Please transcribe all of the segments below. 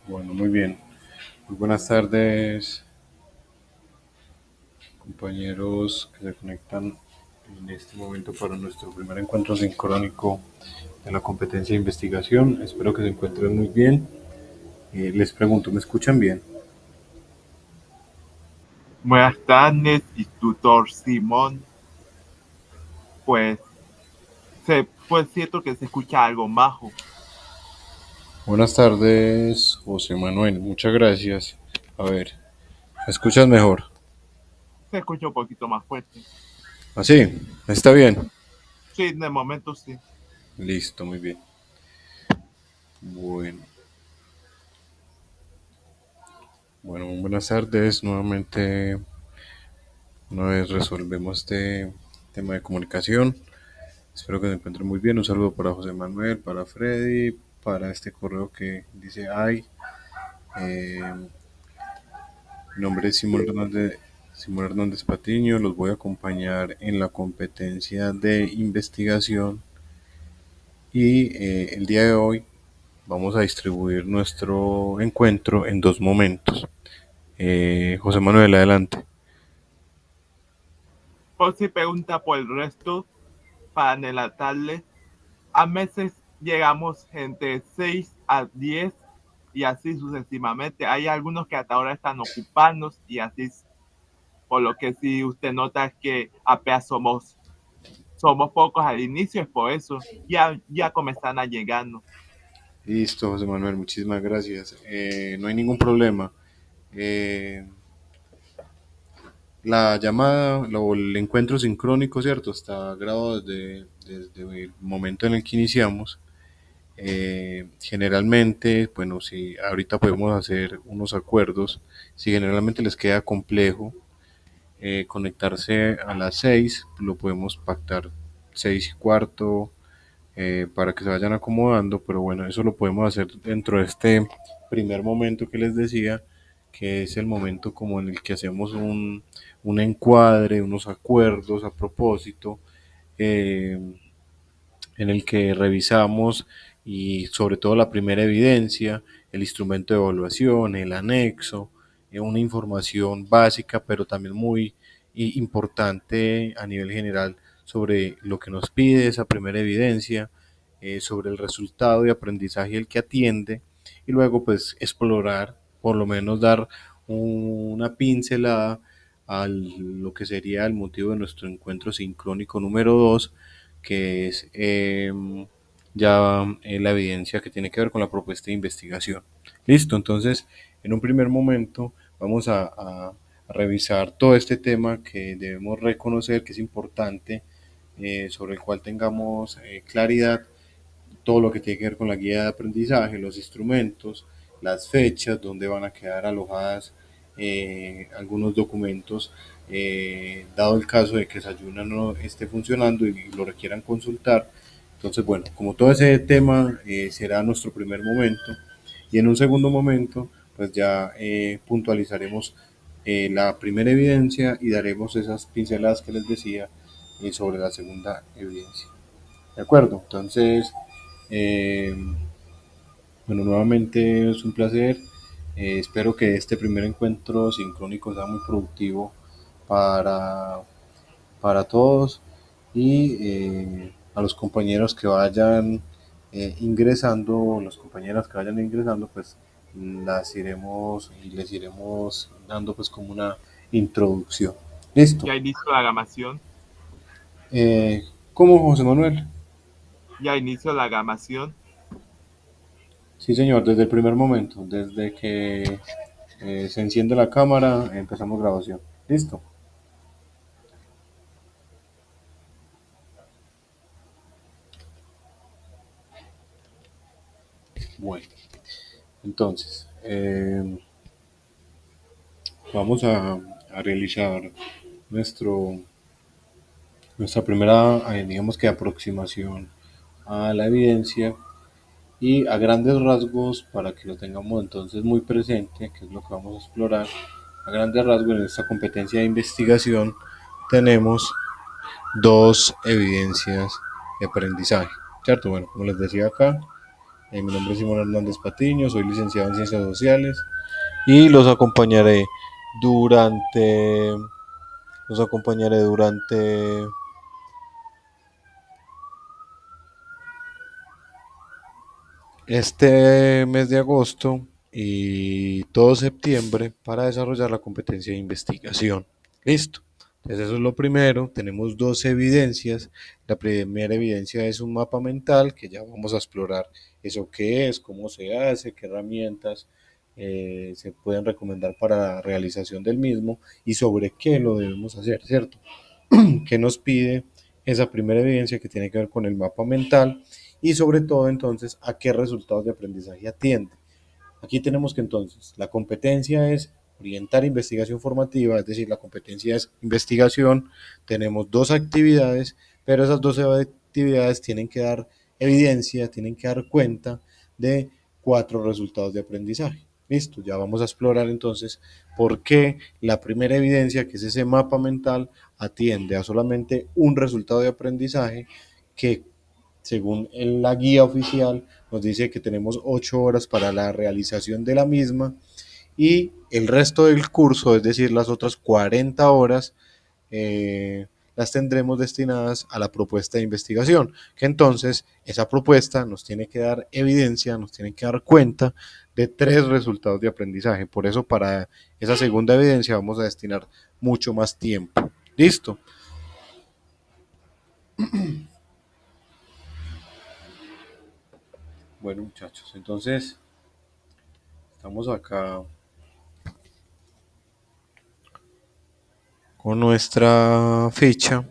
Bueno, muy bien. Muy buenas tardes, compañeros que se conectan en este momento para nuestro primer encuentro sincrónico de la competencia de investigación. Espero que se encuentren muy bien. Les pregunto, ¿me escuchan bien? Buenas tardes, tutor Simón. Pues, pues siento que se escucha algo majo. Buenas tardes, José Manuel. Muchas gracias. A ver, ¿me escuchas mejor? Se escucha un poquito más fuerte. ¿Así? ¿Está bien? Sí, de momento sí. Listo, muy bien. Bueno, bueno, muy buenas tardes. Nuevamente, una vez resolvemos este tema de comunicación. Espero que se encuentren muy bien. Un saludo para José Manuel, para Freddy, para este correo que dice ay. Mi nombre es Simón Hernández Patiño. Los voy a acompañar en la competencia de investigación. Y el día de hoy vamos a distribuir nuestro encuentro en dos momentos. José Manuel, adelante. Por si pregunta por el resto, para delatarle, a veces llegamos entre 6 a 10 y así sucesivamente. Hay algunos que hasta ahora están ocupados y así, por lo que si usted nota que apenas somos pocos al inicio, es por eso. Ya comenzan a llegarnos. Listo, José Manuel, muchísimas gracias. No hay ningún problema. Eh, La llamada o el encuentro sincrónico, ¿cierto? Está grabado desde el momento en el que iniciamos. Generalmente, bueno, si ahorita podemos hacer unos acuerdos, si generalmente les queda complejo conectarse a las 6, lo podemos pactar 6:15 para que se vayan acomodando, pero bueno, eso lo podemos hacer dentro de este primer momento que les decía, que es el momento como en el que hacemos un encuadre, unos acuerdos a propósito, eh, en el que revisamos y sobre todo la primera evidencia, el instrumento de evaluación, el anexo, una información básica pero también muy importante a nivel general sobre lo que nos pide esa primera evidencia, sobre el resultado de aprendizaje el que atiende y luego pues explorar, por lo menos dar una pincelada a lo que sería el motivo de nuestro encuentro sincrónico número 2, que es ya la evidencia que tiene que ver con la propuesta de investigación. Listo, entonces en un primer momento vamos a revisar todo este tema que debemos reconocer que es importante, sobre el cual tengamos claridad, todo lo que tiene que ver con la guía de aprendizaje, los instrumentos, las fechas, donde van a quedar alojadas algunos documentos, dado el caso de que Sayuna no esté funcionando y lo requieran consultar. Entonces, bueno, como todo ese tema será nuestro primer momento, y en un segundo momento, pues ya puntualizaremos la primera evidencia y daremos esas pinceladas que les decía sobre la segunda evidencia. ¿De acuerdo? Entonces, eh, bueno, nuevamente es un placer. Espero que este primer encuentro sincrónico sea muy productivo para, para todos, y a los compañeros que vayan ingresando, los compañeras que vayan ingresando, pues las iremos y les iremos dando pues como una introducción. Listo. Ya inició la grabación. ¿Cómo, José Manuel? Ya inició la grabación. Sí, señor, desde el primer momento, desde que se enciende la cámara, empezamos grabación. Listo. Bueno, entonces, vamos a realizar nuestro, nuestra primera, digamos que aproximación a la evidencia, y a grandes rasgos, para que lo tengamos entonces muy presente, que es lo que vamos a explorar, a grandes rasgos en esta competencia de investigación tenemos dos evidencias de aprendizaje. ¿cierto? Bueno, como les decía acá, mi nombre es Simón Hernández Patiño, soy licenciado en Ciencias Sociales y durante, los acompañaré durante este mes de agosto y todo septiembre para desarrollar la competencia de investigación. Listo. Entonces eso es lo primero. Tenemos dos evidencias. La primera evidencia es un mapa mental que ya vamos a explorar eso qué es, cómo se hace, qué herramientas se pueden recomendar para la realización del mismo y sobre qué lo debemos hacer, ¿cierto? ¿Qué nos pide esa primera evidencia que tiene que ver con el mapa mental y sobre todo entonces a qué resultados de aprendizaje atiende? Aquí tenemos que entonces la competencia es orientar investigación formativa, es decir, la competencia es investigación, tenemos dos actividades, pero esas dos actividades tienen que dar evidencia, tienen que dar cuenta de cuatro resultados de aprendizaje. Listo, ya vamos a explorar entonces por qué la primera evidencia, que es ese mapa mental, atiende a solamente un resultado de aprendizaje que según la guía oficial nos dice que tenemos 8 horas para la realización de la misma y el resto del curso, es decir, las otras 40 horas, las tendremos destinadas a la propuesta de investigación, que entonces esa propuesta nos tiene que dar evidencia, nos tiene que dar cuenta de tres resultados de aprendizaje. Por eso para esa segunda evidencia vamos a destinar mucho más tiempo. ¿Listo? Bueno, muchachos, entonces estamos acá con nuestra ficha.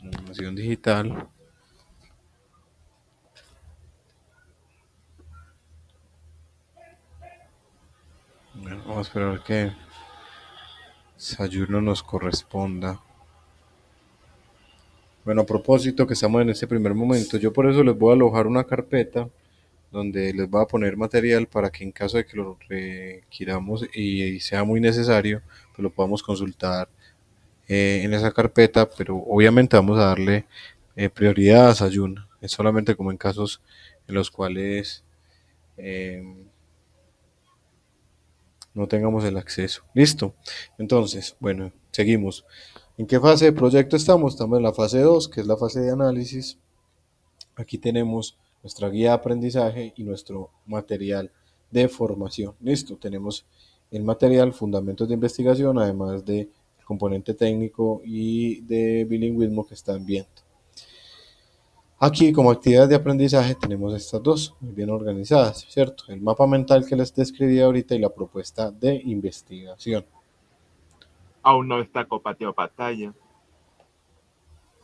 Animación digital. Bueno, vamos a esperar que Sayuno nos corresponda. Bueno, a propósito que estamos en este primer momento, yo por eso les voy a alojar una carpeta donde les voy a poner material para que en caso de que lo requiramos y sea muy necesario, pues lo podamos consultar en esa carpeta, pero obviamente vamos a darle prioridad a Sayuno. Es solamente como en casos en los cuales eh, no tengamos el acceso. Listo. Entonces, bueno, seguimos. ¿En qué fase de proyecto estamos? Estamos en la fase 2, que es la fase de análisis. Aquí tenemos nuestra guía de aprendizaje y nuestro material de formación. Listo, tenemos el material, fundamentos de investigación, además de componente técnico y de bilingüismo que están viendo. Aquí como actividades de aprendizaje tenemos estas dos muy bien organizadas, ¿cierto? El mapa mental que les describí ahorita y la propuesta de investigación. Aún no está compartido pantalla.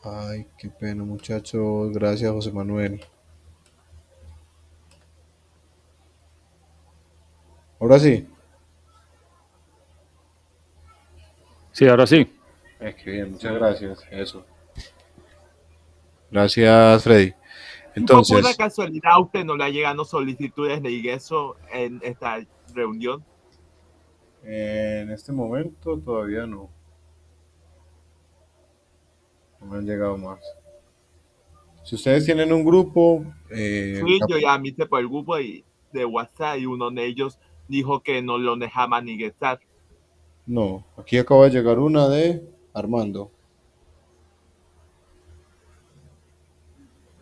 Ay, qué pena muchachos, gracias José Manuel. Ahora sí. Sí, ahora sí. Qué bien, muchas gracias. Eso. Gracias, Freddy. Si por pura Entonces, casualidad a usted no le ha llegado solicitudes de ingreso en esta reunión, en este momento todavía no, no me han llegado más. Si ustedes tienen un grupo, sí, yo ya me hice por el grupo de WhatsApp y uno de ellos dijo que no lo dejaban ingresar. no, aquí acaba de llegar una de Armando.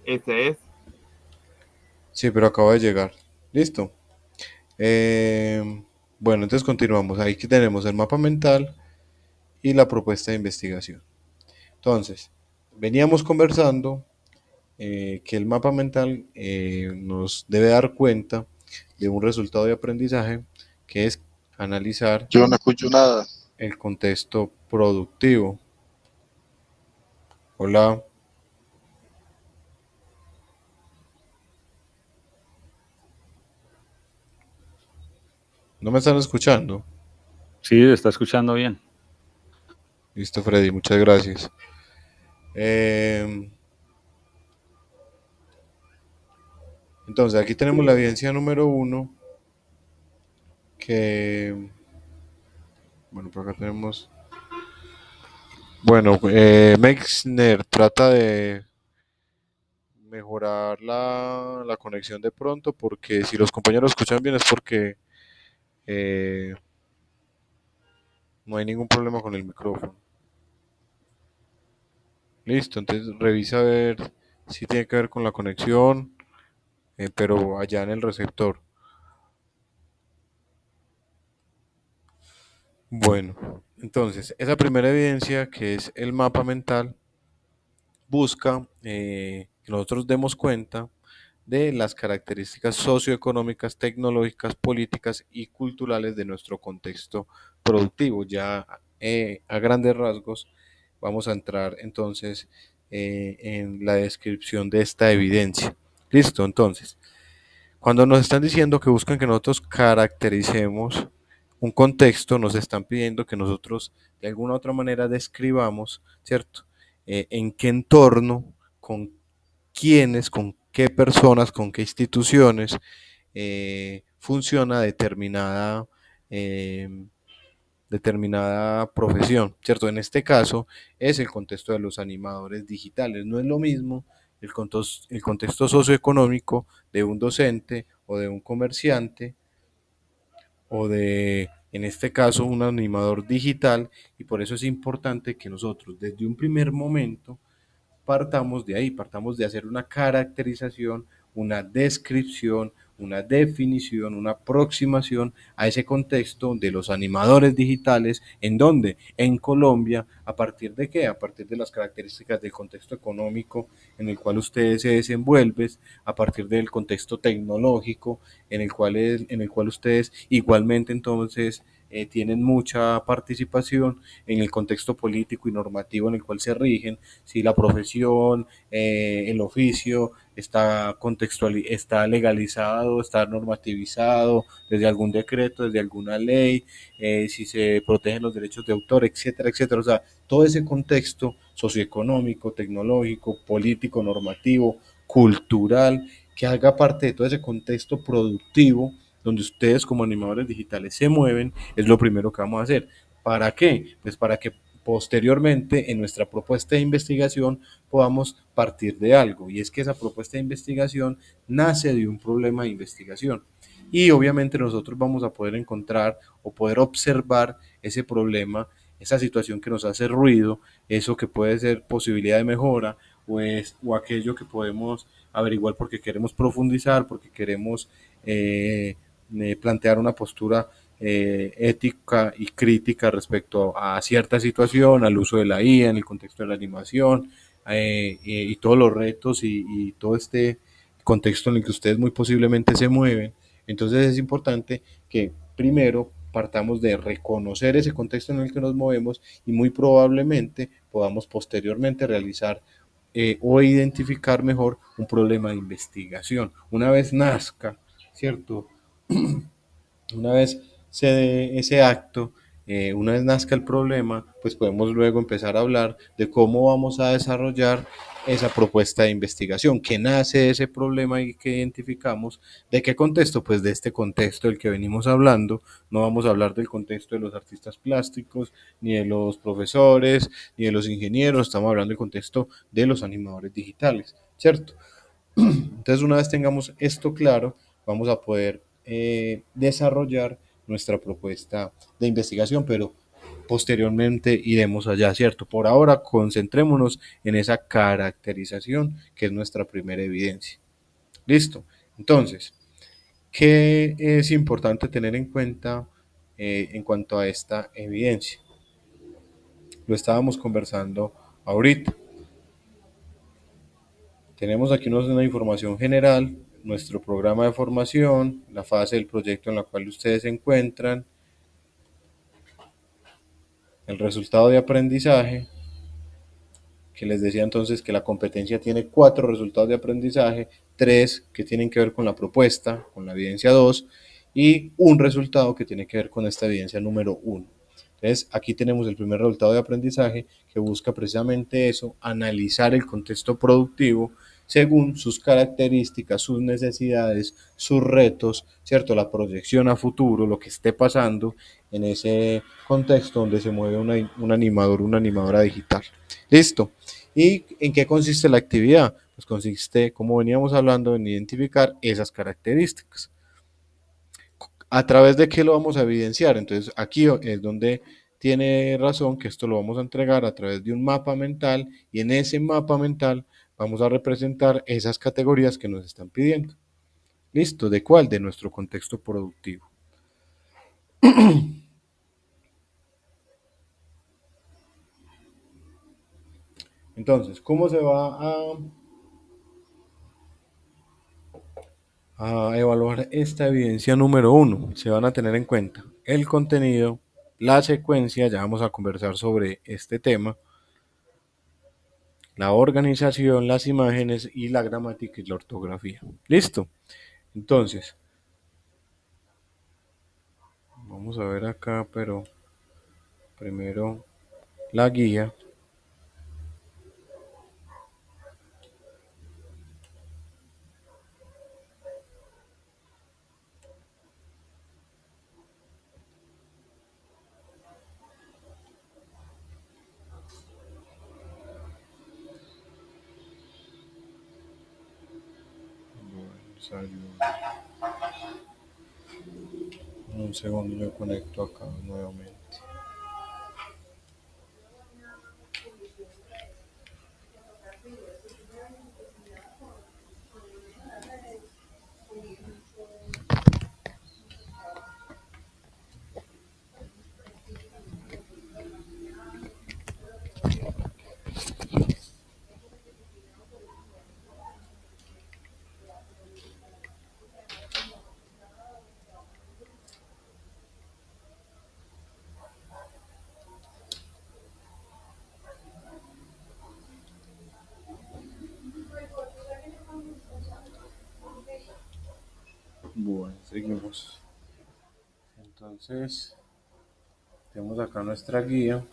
Ese es. Sí, pero acaba de llegar. Listo. Bueno, entonces continuamos. Ahí que tenemos el mapa mental y la propuesta de investigación. Entonces, veníamos conversando que el mapa mental nos debe dar cuenta de un resultado de aprendizaje que es analizar Yo no escucho nada. el contexto productivo. Hola, ¿no me están escuchando? Sí, está escuchando bien. Listo, Freddy, muchas gracias. Eh, entonces, aquí tenemos la evidencia número uno, que, bueno, por acá tenemos, bueno, Meixner trata de mejorar la conexión de pronto, porque si los compañeros escuchan bien es porque eh, no hay ningún problema con el micrófono. Listo, entonces revisa a ver si tiene que ver con la conexión, pero allá en el receptor. Bueno, entonces, esa primera evidencia que es el mapa mental busca que nosotros demos cuenta de las características socioeconómicas, tecnológicas, políticas y culturales de nuestro contexto productivo. Ya a grandes rasgos vamos a entrar entonces en la descripción de esta evidencia. Listo, entonces, cuando nos están diciendo que buscan que nosotros caractericemos un contexto, nos están pidiendo que nosotros de alguna u otra manera describamos, ¿cierto? En qué entorno, con quiénes, con qué personas, con qué instituciones funciona eh, determinada profesión, ¿cierto? En este caso es el contexto de los animadores digitales. No es lo mismo el contexto socioeconómico de un docente o de un comerciante o de, en este caso, un animador digital, y por eso es importante que nosotros desde un primer momento partamos de ahí, partamos de hacer una caracterización, una descripción, una definición, una aproximación a ese contexto de los animadores digitales, en donde en Colombia, a partir de qué, a partir de las características del contexto económico en el cual ustedes se desenvuelven, a partir del contexto tecnológico en el cual ustedes igualmente entonces tienen mucha participación, en el contexto político y normativo en el cual se rigen, si la profesión, el oficio está legalizado, está normativizado desde algún decreto, desde alguna ley, si se protegen los derechos de autor, etcétera, etcétera. O sea, todo ese contexto socioeconómico, tecnológico, político, normativo, cultural, que haga parte de todo ese contexto productivo donde ustedes como animadores digitales se mueven, es lo primero que vamos a hacer. ¿Para qué? Pues para que posteriormente en nuestra propuesta de investigación podamos partir de algo, y es que esa propuesta de investigación nace de un problema de investigación, y obviamente nosotros vamos a poder encontrar o poder observar ese problema, esa situación que nos hace ruido, eso que puede ser posibilidad de mejora, o aquello que podemos averiguar porque queremos profundizar, porque queremos plantear una postura ética y crítica respecto a cierta situación, al uso de la IA en el contexto de la animación, y todos los retos y todo este contexto en el que ustedes muy posiblemente se mueven. Entonces es importante que primero partamos de reconocer ese contexto en el que nos movemos, y muy probablemente podamos posteriormente realizar o identificar mejor un problema de investigación. Una vez nazca, ¿cierto? Una vez se dé ese acto, una vez nazca el problema, pues podemos luego empezar a hablar de cómo vamos a desarrollar esa propuesta de investigación que nace de ese problema y que identificamos. ¿De qué contexto? Pues de este contexto del que venimos hablando. No vamos a hablar del contexto de los artistas plásticos, ni de los profesores, ni de los ingenieros. Estamos hablando del contexto de los animadores digitales, ¿cierto? Entonces, una vez tengamos esto claro, vamos a poder desarrollar nuestra propuesta de investigación, pero posteriormente iremos allá, ¿cierto? Por ahora, concentrémonos en esa caracterización que es nuestra primera evidencia. Listo. Entonces, ¿qué es importante tener en cuenta en cuanto a esta evidencia? Lo estábamos conversando ahorita. Tenemos aquí una información general, nuestro programa de formación, la fase del proyecto en la cual ustedes se encuentran, el resultado de aprendizaje, que les decía entonces que la competencia tiene 4 resultados de aprendizaje, 3 que tienen que ver con la propuesta, con la evidencia 2, y un resultado que tiene que ver con esta evidencia número 1. Entonces, aquí tenemos el primer resultado de aprendizaje que busca precisamente eso, analizar el contexto productivo, según sus características, sus necesidades, sus retos, ¿cierto? La proyección a futuro, lo que esté pasando en ese contexto donde se mueve un animador, una animadora digital. Listo. ¿Y en qué consiste la actividad? Pues consiste, como veníamos hablando, en identificar esas características. ¿A través de qué lo vamos a evidenciar? Entonces aquí es donde tiene razón que esto lo vamos a entregar a través de un mapa mental y en ese mapa mental vamos a representar esas categorías que nos están pidiendo. ¿Listo? ¿De cuál? De nuestro contexto productivo. Entonces, ¿cómo se va a evaluar esta evidencia número uno? Se van a tener en cuenta el contenido, la secuencia, ya vamos a conversar sobre este tema, la organización, las imágenes y la gramática y la ortografía. ¿Listo? Entonces, vamos a ver acá, pero primero la guía. Un segundo, yo conecto acá nuevamente. Bueno, seguimos. Entonces, tenemos acá nuestra guía.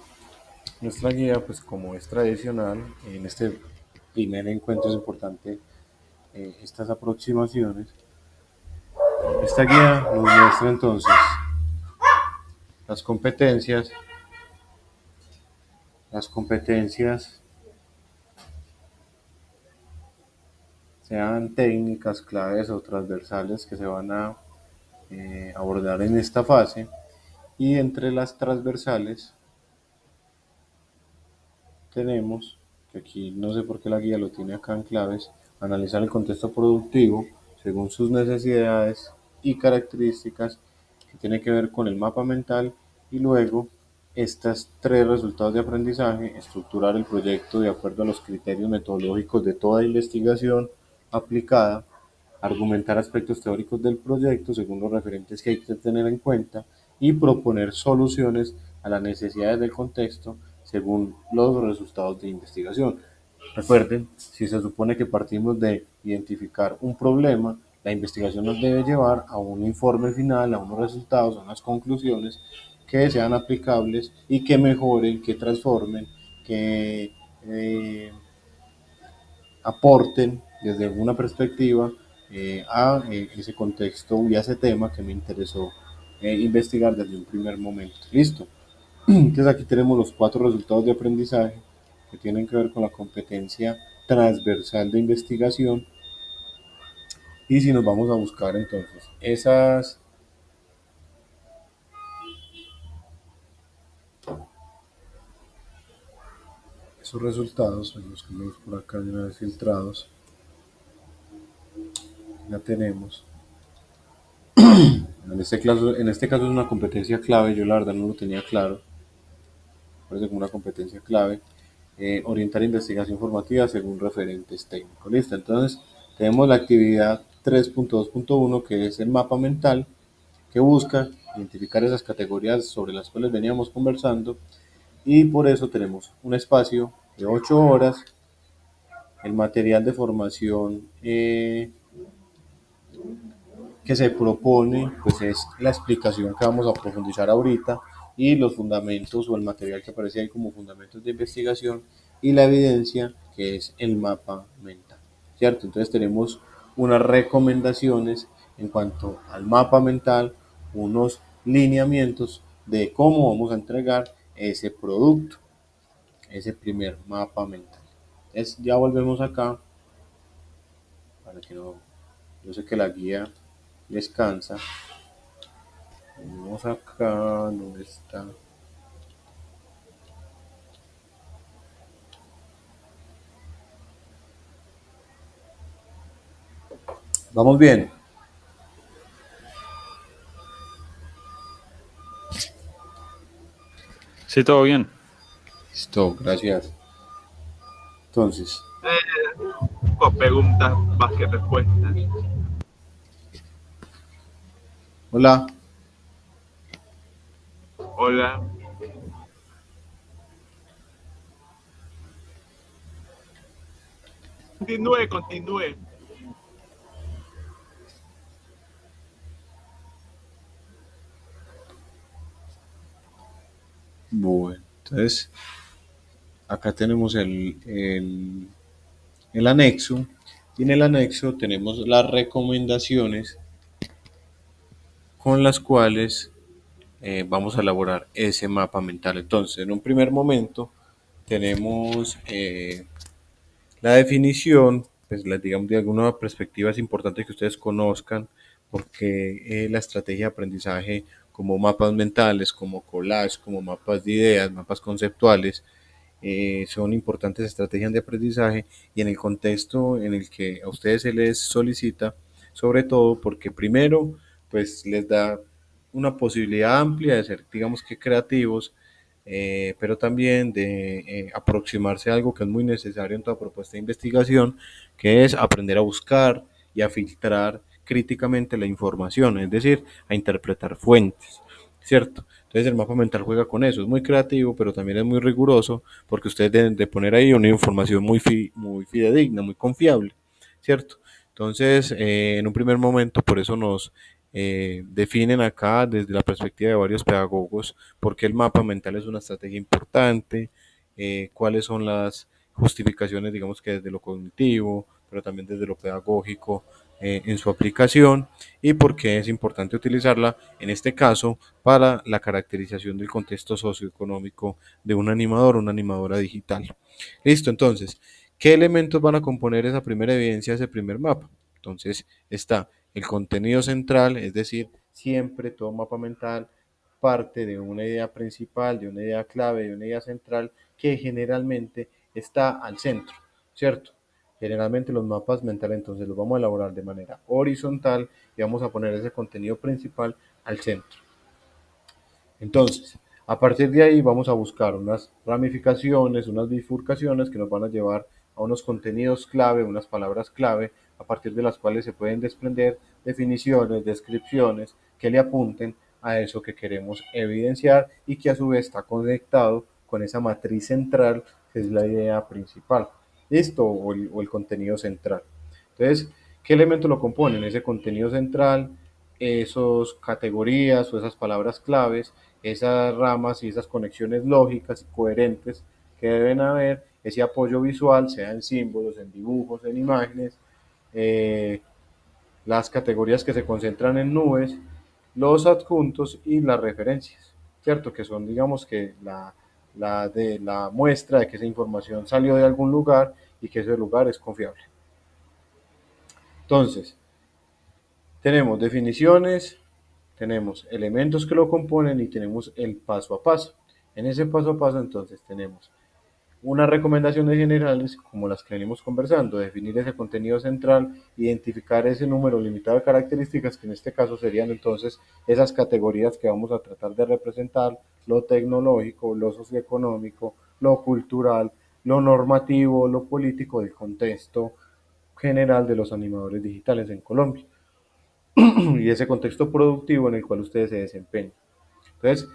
Nuestra guía, pues como es tradicional, en este primer encuentro es importante estas aproximaciones. Esta guía nos muestra entonces las competencias, las competencias sean técnicas, claves o transversales que se van a abordar en esta fase, y entre las transversales tenemos, que aquí no sé por qué la guía lo tiene acá en claves, analizar el contexto productivo según sus necesidades y características, que tiene que ver con el mapa mental, y luego estas tres resultados de aprendizaje, estructurar el proyecto de acuerdo a los criterios metodológicos de toda investigación aplicada, argumentar aspectos teóricos del proyecto según los referentes que hay que tener en cuenta y proponer soluciones a las necesidades del contexto según los resultados de investigación. Recuerden, si se supone que partimos de identificar un problema, la investigación nos debe llevar a un informe final, a unos resultados, a unas conclusiones que sean aplicables y que mejoren, que transformen, que aporten desde alguna perspectiva a ese contexto y a ese tema que me interesó investigar desde un primer momento. Listo. Entonces aquí tenemos los 4 resultados de aprendizaje que tienen que ver con la competencia transversal de investigación. Y si nos vamos a buscar entonces esos resultados, los que vemos por acá de una vez filtrados, ya tenemos. En este caso es una competencia clave, yo la verdad no lo tenía claro, parece como una competencia clave, orientar investigación formativa según referentes técnicos. Listo, entonces tenemos la actividad 3.2.1, que es el mapa mental, que busca identificar esas categorías sobre las cuales veníamos conversando, y por eso tenemos un espacio de 8 horas, el material de formación que se propone, pues es la explicación que vamos a profundizar ahorita, y los fundamentos o el material que aparece ahí como fundamentos de investigación, y la evidencia que es el mapa mental. ¿cierto? Entonces tenemos unas recomendaciones en cuanto al mapa mental, unos lineamientos de cómo vamos a entregar ese producto, ese primer mapa mental. Entonces ya volvemos acá, para que no, yo sé que la guía descansa. Vamos acá, ¿dónde está? Vamos bien. Sí, todo bien. Listo, gracias. Entonces, Con preguntas más que respuestas. hola. Hola. Continúe. Bueno, entonces acá tenemos el anexo y en el anexo tenemos las recomendaciones con las cuales vamos a elaborar ese mapa mental. Entonces, en un primer momento tenemos la definición, pues digamos de alguna perspectiva es importante que ustedes conozcan porque la estrategia de aprendizaje como mapas mentales, como collage, como mapas de ideas, mapas conceptuales, son importantes estrategias de aprendizaje y en el contexto en el que a ustedes se les solicita, sobre todo porque primero, pues les da una posibilidad amplia de ser, digamos que creativos, pero también de aproximarse a algo que es muy necesario en toda propuesta de investigación, que es aprender a buscar y a filtrar críticamente la información, es decir, a interpretar fuentes, ¿cierto? Entonces el mapa mental juega con eso, es muy creativo, pero también es muy riguroso, porque ustedes deben de poner ahí una información muy fidedigna, muy confiable, ¿cierto? Entonces, en un primer momento, por eso nos definen acá desde la perspectiva de varios pedagogos, por qué el mapa mental es una estrategia importante, cuáles son las justificaciones, digamos que desde lo cognitivo, pero también desde lo pedagógico en su aplicación y por qué es importante utilizarla en este caso para la caracterización del contexto socioeconómico de un animador o una animadora digital. Listo, entonces, ¿qué elementos van a componer esa primera evidencia, ese primer mapa? Entonces está el contenido central, es decir, siempre todo mapa mental parte de una idea principal, de una idea clave, de una idea central que generalmente está al centro, ¿cierto? Generalmente los mapas mentales entonces los vamos a elaborar de manera horizontal y vamos a poner ese contenido principal al centro. Entonces, a partir de ahí vamos a buscar unas ramificaciones, unas bifurcaciones que nos van a llevar a unos contenidos clave, unas palabras clave, a partir de las cuales se pueden desprender definiciones, descripciones que le apunten a eso que queremos evidenciar y que a su vez está conectado con esa matriz central que es la idea principal. ¿Listo? O el contenido central. Entonces, ¿qué elementos lo componen? Ese contenido central, esas categorías o esas palabras claves, esas ramas y esas conexiones lógicas y coherentes que deben haber, ese apoyo visual, sea en símbolos, en dibujos, en imágenes, eh, las categorías que se concentran en nubes, los adjuntos y las referencias, ¿cierto? Que son, digamos, que la muestra de que esa información salió de algún lugar y que ese lugar es confiable. Entonces, tenemos definiciones, tenemos elementos que lo componen y tenemos el paso a paso. En ese paso a paso entonces tenemos unas recomendaciones generales como las que venimos conversando, definir ese contenido central, identificar ese número limitado de características que en este caso serían entonces esas categorías que vamos a tratar de representar, lo tecnológico, lo socioeconómico, lo cultural, lo normativo, lo político del contexto general de los animadores digitales en Colombia y ese contexto productivo en el cual ustedes se desempeñan. Entonces,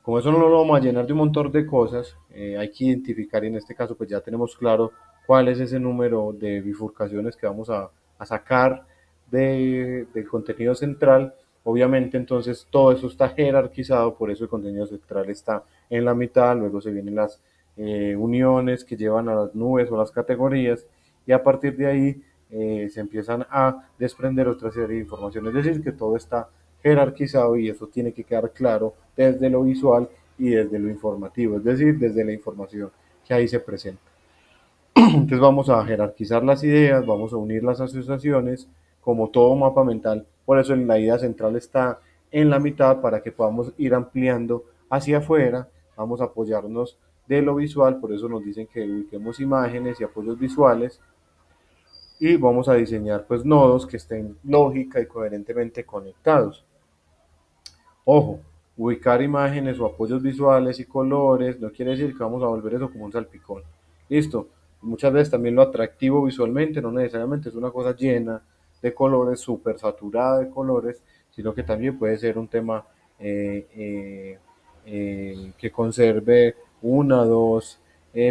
como eso no lo vamos a llenar de un montón de cosas, hay que identificar y en este caso pues ya tenemos claro cuál es ese número de bifurcaciones que vamos a sacar del contenido central. Obviamente entonces todo eso está jerarquizado, por eso el contenido central está en la mitad, luego se vienen las uniones que llevan a las nubes o las categorías y a partir de ahí se empiezan a desprender otra serie de información. Es decir, que todo está jerarquizado y eso tiene que quedar claro desde lo visual y desde lo informativo, es decir, desde la información que ahí se presenta. Entonces vamos a jerarquizar las ideas, vamos a unir las asociaciones, como todo mapa mental. Por eso la idea central está en la mitad para que podamos ir ampliando hacia afuera. Vamos a apoyarnos de lo visual, por eso nos dicen que ubiquemos imágenes y apoyos visuales y vamos a diseñar pues nodos que estén lógica y coherentemente conectados. Ojo, ubicar imágenes o apoyos visuales y colores no quiere decir que vamos a volver eso como un salpicón. Listo. Muchas veces también lo atractivo visualmente no necesariamente es una cosa llena de colores, súper saturada de colores, sino que también puede ser un tema eh, eh, que conserve una o dos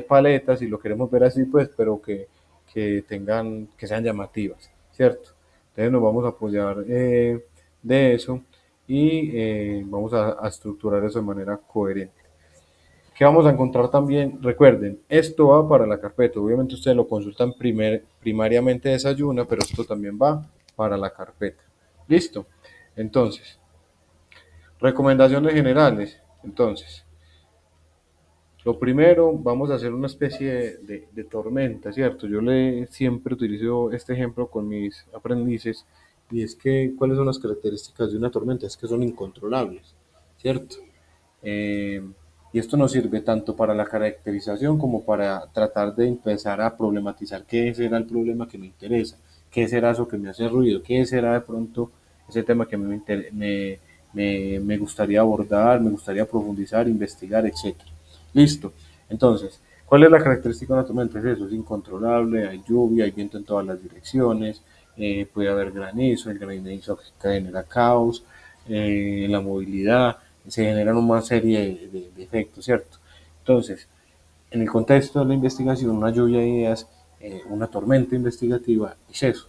paletas, si lo queremos ver así, pues, pero que sean llamativas, ¿cierto? Entonces nos vamos a apoyar de eso y vamos a estructurar eso de manera coherente. ¿Qué vamos a encontrar también? Recuerden, esto va para la carpeta. Obviamente ustedes lo consultan primariamente desayuna, pero esto también va para la carpeta. ¿Listo? Entonces, recomendaciones generales. Entonces, lo primero, vamos a hacer una especie de tormenta, ¿cierto? Siempre utilizo este ejemplo con mis aprendices y es que, ¿cuáles son las características de una tormenta? Es que son incontrolables, ¿cierto? Eh, y esto nos sirve tanto para la caracterización como para tratar de empezar a problematizar qué será el problema que me interesa, qué será eso que me hace ruido, qué será de pronto ese tema que me gustaría abordar, me gustaría profundizar, investigar, etcétera. Listo. Entonces, ¿cuál es la característica de una tormenta? Es eso, es incontrolable, hay lluvia, hay viento en todas las direcciones, puede haber granizo, el granizo genera caos, la movilidad, se generan una serie de efectos, ¿cierto? Entonces, en el contexto de la investigación, una lluvia de ideas, una tormenta investigativa, es eso,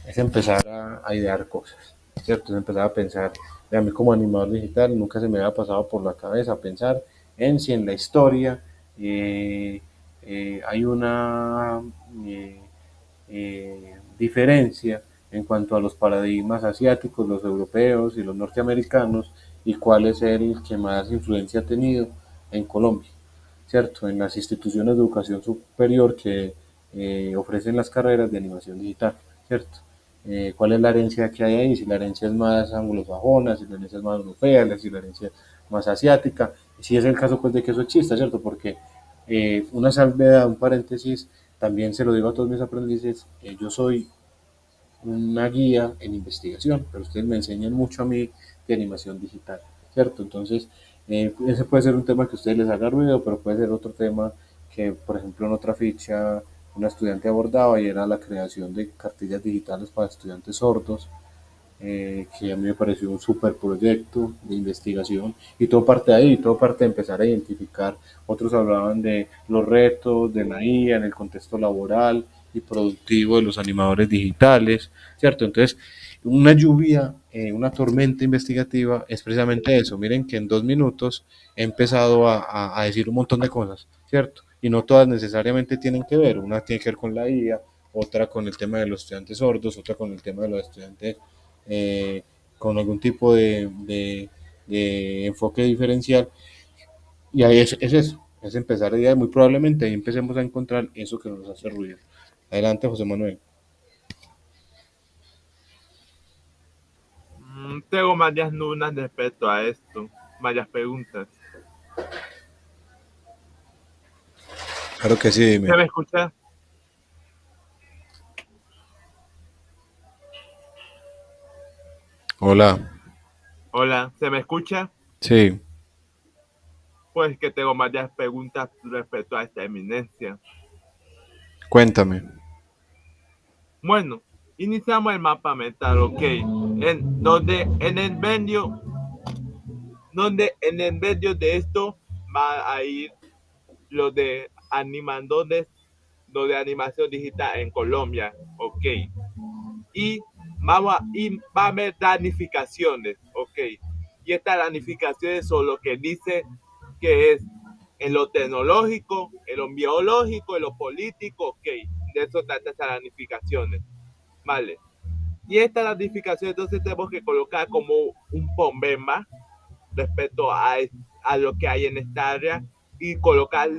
es empezar a idear cosas, ¿cierto? Es empezar a pensar, a mí como animador digital nunca se me había pasado por la cabeza pensar en si en la historia hay una diferencia en cuanto a los paradigmas asiáticos, los europeos y los norteamericanos, y cuál es el que más influencia ha tenido en Colombia, ¿cierto? En las instituciones de educación superior que ofrecen las carreras de animación digital, ¿cierto? ¿Cuál es la herencia que hay ahí? Si la herencia es más anglosajona, si la herencia es más europea, si la herencia es más asiática, si es el caso pues de que eso exista, ¿cierto? Porque una salvedad, un paréntesis, también se lo digo a todos mis aprendices, yo soy una guía en investigación, pero ustedes me enseñan mucho a mí de animación digital, ¿cierto? Entonces, ese puede ser un tema que a ustedes les haga ruido, pero puede ser otro tema que, por ejemplo, en otra ficha una estudiante abordaba y era la creación de cartillas digitales para estudiantes sordos, que a mí me pareció un súper proyecto de investigación y todo parte de ahí, todo parte de empezar a identificar. Otros hablaban de los retos de la IA en el contexto laboral y productivo de los animadores digitales, ¿cierto? Entonces, una lluvia, una tormenta investigativa es precisamente eso. Miren que en 2 minutos he empezado a decir un montón de cosas, ¿cierto? Y no todas necesariamente tienen que ver. Una tiene que ver con la IA, otra con el tema de los estudiantes sordos, otra con el tema de los estudiantes eh, con algún tipo de enfoque diferencial. Y ahí es eso, es empezar a idear. Muy probablemente ahí empecemos a encontrar eso que nos hace ruido. Adelante, José Manuel. Tengo varias dudas respecto a esto, varias preguntas. Claro que sí, dime. ¿Se me escucha? Hola. Hola, ¿se me escucha? Sí, Pues que tengo varias preguntas respecto a esta eminencia. cuéntame. Bueno, iniciamos el mapa mental, ok. En el medio de esto va a ir lo de animadores, lo de animación digital en Colombia, ok. Y va a haber planificaciones, ok. Y estas planificaciones son lo que dice que es en lo tecnológico, en lo biológico, en lo político, ok. de eso trata esas ramificaciones, ¿vale? Y esta ramificación entonces tenemos que colocar como un problema respecto a lo que hay en esta área y colocar,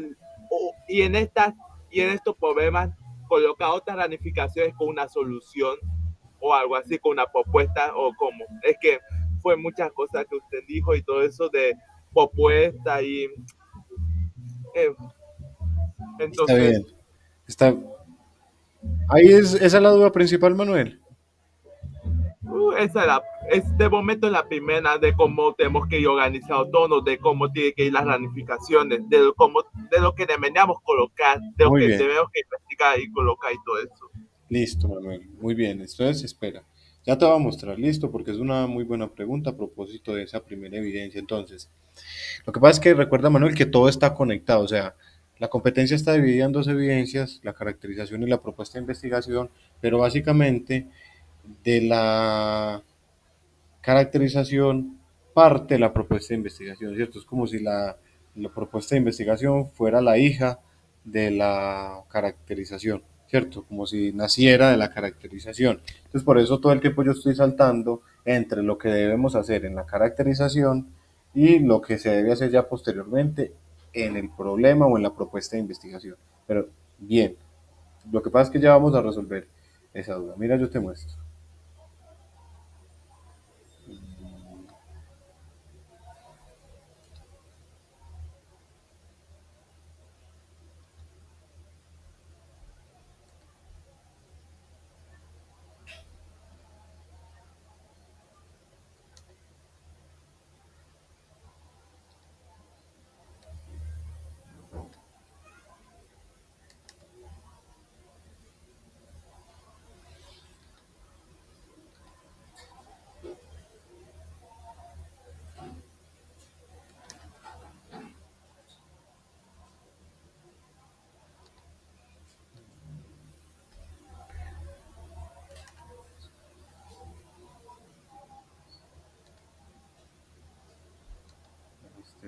y en estos problemas colocar otras ramificaciones con una solución o algo así, con una propuesta o como. Es que fue muchas cosas que usted dijo y todo eso de propuesta y eh, Está entonces bien. Está... Ahí esa es la duda principal, Manuel. esa es de momento la primera de cómo tenemos que ir organizado todo, de cómo tiene que ir las ramificaciones, de lo que deberíamos colocar, de lo Muy que bien. debemos que investigar y colocar y todo eso. Listo, Manuel. Muy bien. Entonces, espera. Ya te voy a mostrar, listo, porque es una muy buena pregunta a propósito de esa primera evidencia. Entonces, lo que pasa es que recuerda, Manuel, que todo está conectado. O sea, la competencia está dividida en dos evidencias, la caracterización y la propuesta de investigación, pero básicamente de la caracterización parte la propuesta de investigación, ¿cierto? Es como si la propuesta de investigación fuera la hija de la caracterización, ¿cierto? Como si naciera de la caracterización. Entonces, por eso todo el tiempo yo estoy saltando entre lo que debemos hacer en la caracterización y lo que se debe hacer ya posteriormente en el problema o en la propuesta de investigación. Pero bien, lo que pasa es que ya vamos a resolver esa duda. Mira, yo te muestro.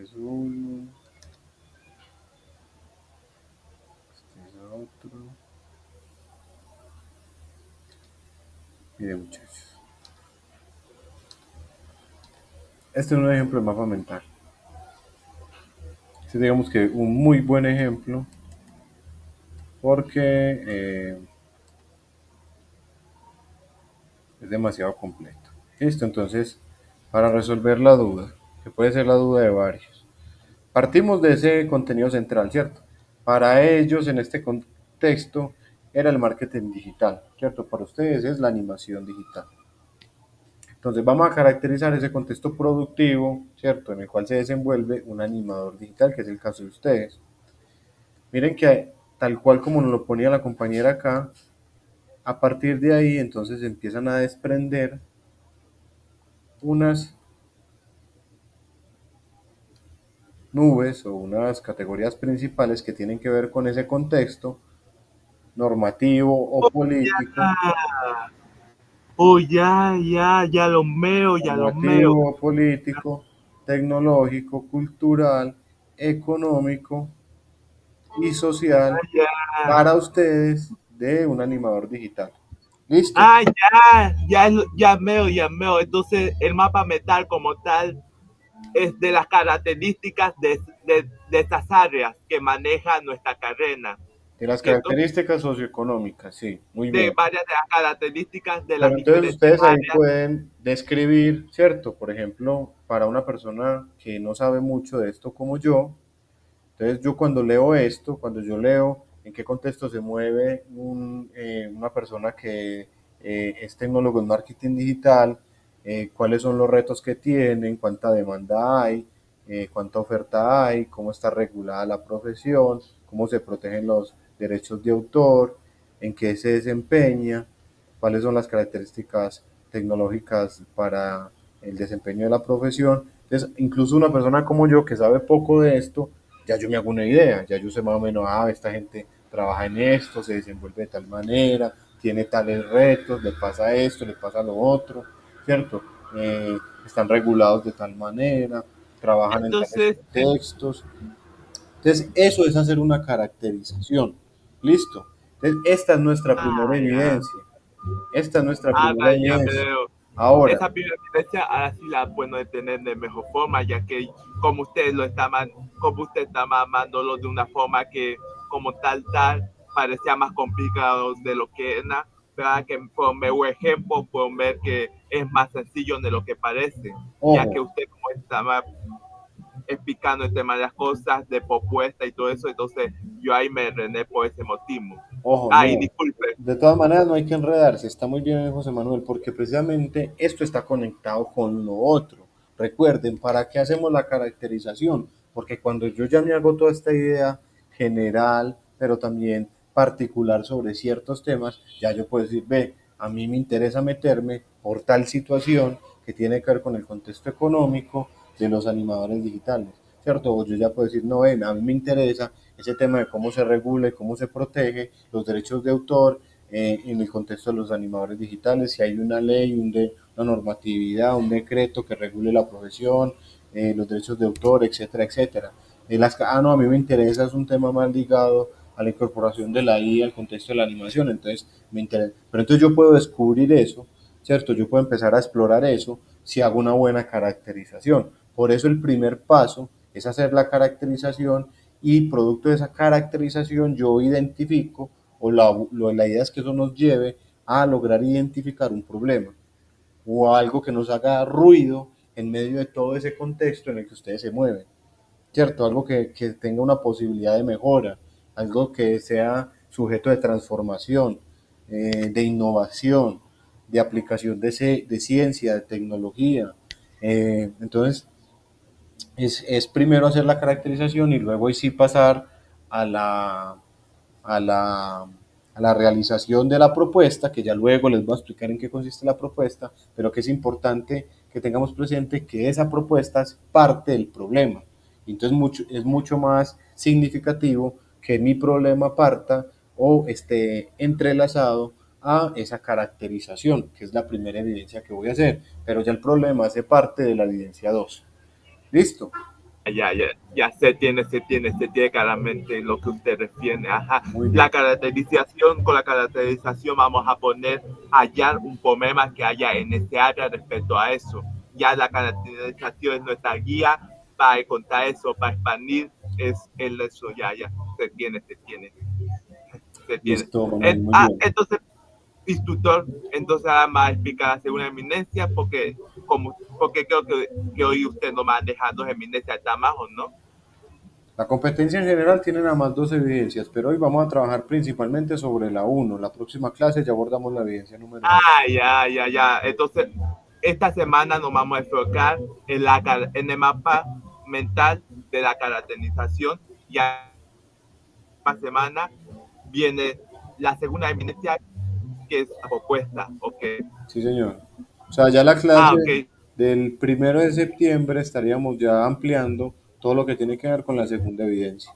Este es uno, este es otro. Miren, muchachos. Este es un ejemplo de mapa mental. Este es, digamos que un muy buen ejemplo porque es demasiado completo. Listo, entonces, para resolver la duda, que puede ser la duda de varios, partimos de ese contenido central, ¿cierto? Para ellos, en este contexto, era el marketing digital, ¿cierto? Para ustedes es la animación digital. Entonces vamos a caracterizar ese contexto productivo, ¿cierto? En el cual se desenvuelve un animador digital, que es el caso de ustedes. Miren que tal cual como nos lo ponía la compañera acá, a partir de ahí entonces empiezan a desprender unas nubes o unas categorías principales que tienen que ver con ese contexto normativo o político, Ya lo meo. normativo, político, tecnológico, cultural, económico y social Ya. para ustedes de un animador digital. ¿Listo? Ah, ya meo. Entonces, el mapa metal como tal es de las características de estas áreas que maneja nuestra carrera, De las ¿cierto? características socioeconómicas, sí, muy De bien. varias de las características de las Pero entonces diferentes ustedes ahí áreas. pueden describir, ¿cierto? Por ejemplo, para una persona que no sabe mucho de esto como yo, entonces yo cuando leo esto, cuando yo leo en qué contexto se mueve una persona que es tecnólogo en marketing digital, cuáles son los retos que tienen, cuánta demanda hay, cuánta oferta hay, cómo está regulada la profesión, cómo se protegen los derechos de autor, en qué se desempeña, cuáles son las características tecnológicas para el desempeño de la profesión. Entonces, incluso una persona como yo que sabe poco de esto, ya yo me hago una idea, ya yo sé más o menos, esta gente trabaja en esto, se desenvuelve de tal manera, tiene tales retos, le pasa esto, le pasa lo otro, ¿cierto? Están regulados de tal manera, trabajan en tales Entonces, contextos. Entonces, eso es hacer una caracterización. Listo. Entonces, esta es nuestra primera Ya. evidencia. Esta es nuestra Ah, primera vaya, ya evidencia. veo. Ahora, Esa primera evidencia ahora sí la puedo entender de mejor forma, ya que como usted lo está como usted está mamándolo de una forma que como tal parecía más complicado de lo que era, ¿verdad? Que por medio ejemplo puedo ver que es más sencillo de lo que parece, ya que ojo, usted como estaba explicando el tema de las cosas, de propuesta y todo eso, entonces yo ahí me rené por ese motivo. ojo, Ay, no. disculpe. De todas maneras, no hay que enredarse. Está muy bien, José Manuel, porque precisamente esto está conectado con lo otro. Recuerden, ¿para qué hacemos la caracterización? Porque cuando yo ya me hago toda esta idea general, pero también particular sobre ciertos temas, ya yo puedo decir, ve, a mí me interesa meterme por tal situación que tiene que ver con el contexto económico de los animadores digitales, ¿cierto? O yo ya puedo decir, no, ven, a mí me interesa ese tema de cómo se regula y cómo se protege los derechos de autor en el contexto de los animadores digitales, si hay una ley, una normatividad, un decreto que regule la profesión, los derechos de autor, etcétera, etcétera. No, a mí me interesa, es un tema más ligado a la incorporación de la IA al contexto de la animación, entonces me interesa. Pero entonces yo puedo descubrir eso, ¿cierto? Yo puedo empezar a explorar eso si hago una buena caracterización. Por eso el primer paso es hacer la caracterización y producto de esa caracterización yo identifico la idea es que eso nos lleve a lograr identificar un problema o algo que nos haga ruido en medio de todo ese contexto en el que ustedes se mueven, ¿cierto? Algo que tenga una posibilidad de mejora, algo que sea sujeto de transformación, de innovación, de aplicación de ciencia, de tecnología. Entonces, es primero hacer la caracterización y luego sí pasar a la, a la, a la realización de la propuesta, que ya luego les voy a explicar en qué consiste la propuesta, pero que es importante que tengamos presente que esa propuesta es parte del problema. Entonces es mucho más significativo que mi problema parta o esté entrelazado a esa caracterización, que es la primera evidencia que voy a hacer, pero ya el problema hace parte de la evidencia 2. ¿Listo? Ya se tiene claramente lo que usted refiere. Ajá. Muy La bien. caracterización, con la caracterización vamos a poner, hallar un problema que haya en este área respecto a eso. Ya la caracterización es nuestra guía para encontrar eso, para expandir, es el eso, se tiene. Listo, Manuel, muy bien. Entonces, instructor, entonces ahora me va a explicar la segunda eminencia, porque creo que hoy usted no maneja dos eminencias, está más o no. La competencia en general tiene nada más dos evidencias, pero hoy vamos a trabajar principalmente sobre la uno. La próxima clase ya abordamos la evidencia número 2. Ya. Entonces, esta semana nos vamos a enfocar en el mapa mental de la caracterización. Ya la semana viene la segunda eminencia, que es la propuesta. Ok. Sí, señor. O sea, ya la clase Ok. del 1 de septiembre estaríamos ya ampliando todo lo que tiene que ver con la segunda evidencia.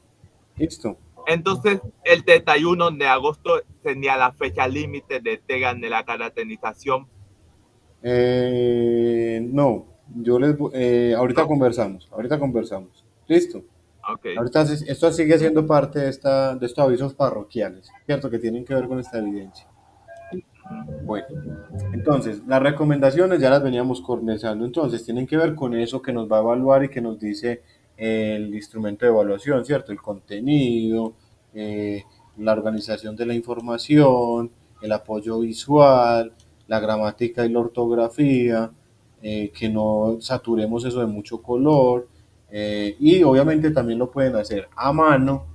¿Listo? Entonces, el 31 de agosto tenía la fecha límite de entrega de la caracterización, No, ahorita ¿no? conversamos, ahorita conversamos. ¿Listo? Ok. Ahorita esto sigue siendo parte de estos avisos parroquiales, ¿cierto? Que tienen que ver con esta evidencia. Bueno, entonces, las recomendaciones ya las veníamos conversando, entonces tienen que ver con eso que nos va a evaluar y que nos dice el instrumento de evaluación, ¿cierto? El contenido, eh, la organización de la información, el apoyo visual, la gramática y la ortografía, que no saturemos eso de mucho color, y obviamente también lo pueden hacer a mano,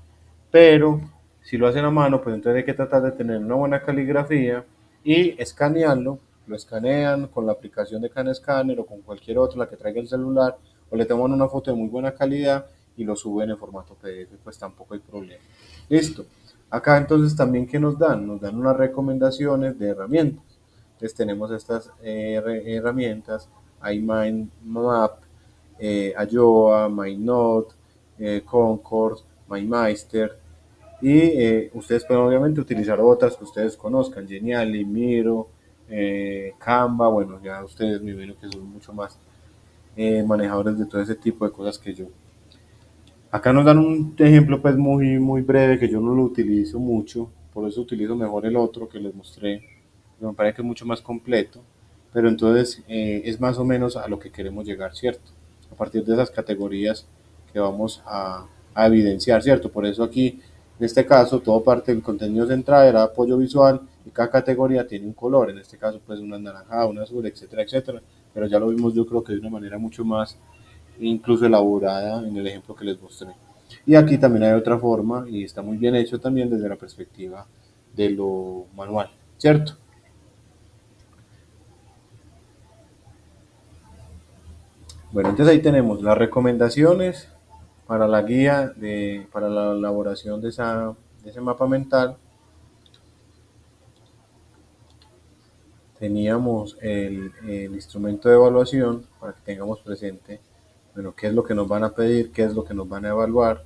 pero si lo hacen a mano, pues entonces hay que tratar de tener una buena caligrafía y escanearlo. Lo escanean con la aplicación de CanScanner o con cualquier otra, la que traiga el celular, o le toman una foto de muy buena calidad y lo suben en formato PDF, pues tampoco hay problema. Listo. Acá entonces también que nos dan unas recomendaciones de herramientas. Entonces tenemos estas herramientas, iMindMap, Ayoa, MyNote, Concord, MyMeister, y ustedes pueden obviamente utilizar otras que ustedes conozcan, Geniali, Miro, Canva, bueno, ya ustedes me imagino que son mucho más manejadores de todo ese tipo de cosas que yo. Acá nos dan un ejemplo pues muy breve que yo no lo utilizo mucho por eso utilizo mejor el otro que les mostré, me parece que es mucho más completo, pero entonces es más o menos a lo que queremos llegar, ¿cierto? A partir de esas categorías que vamos a evidenciar, ¿cierto? Por eso aquí, en este caso, todo parte del contenido central era apoyo visual y cada categoría tiene un color, en este caso pues una anaranjada, una azul, etcétera, etcétera, pero ya lo vimos yo creo que de una manera mucho más incluso elaborada en el ejemplo que les mostré. Y aquí también hay otra forma y está muy bien hecho también desde la perspectiva de lo manual, ¿cierto? Bueno, entonces ahí tenemos las recomendaciones para la guía, para la elaboración de ese mapa mental. Teníamos el instrumento de evaluación para que tengamos presente, bueno, qué es lo que nos van a pedir, qué es lo que nos van a evaluar,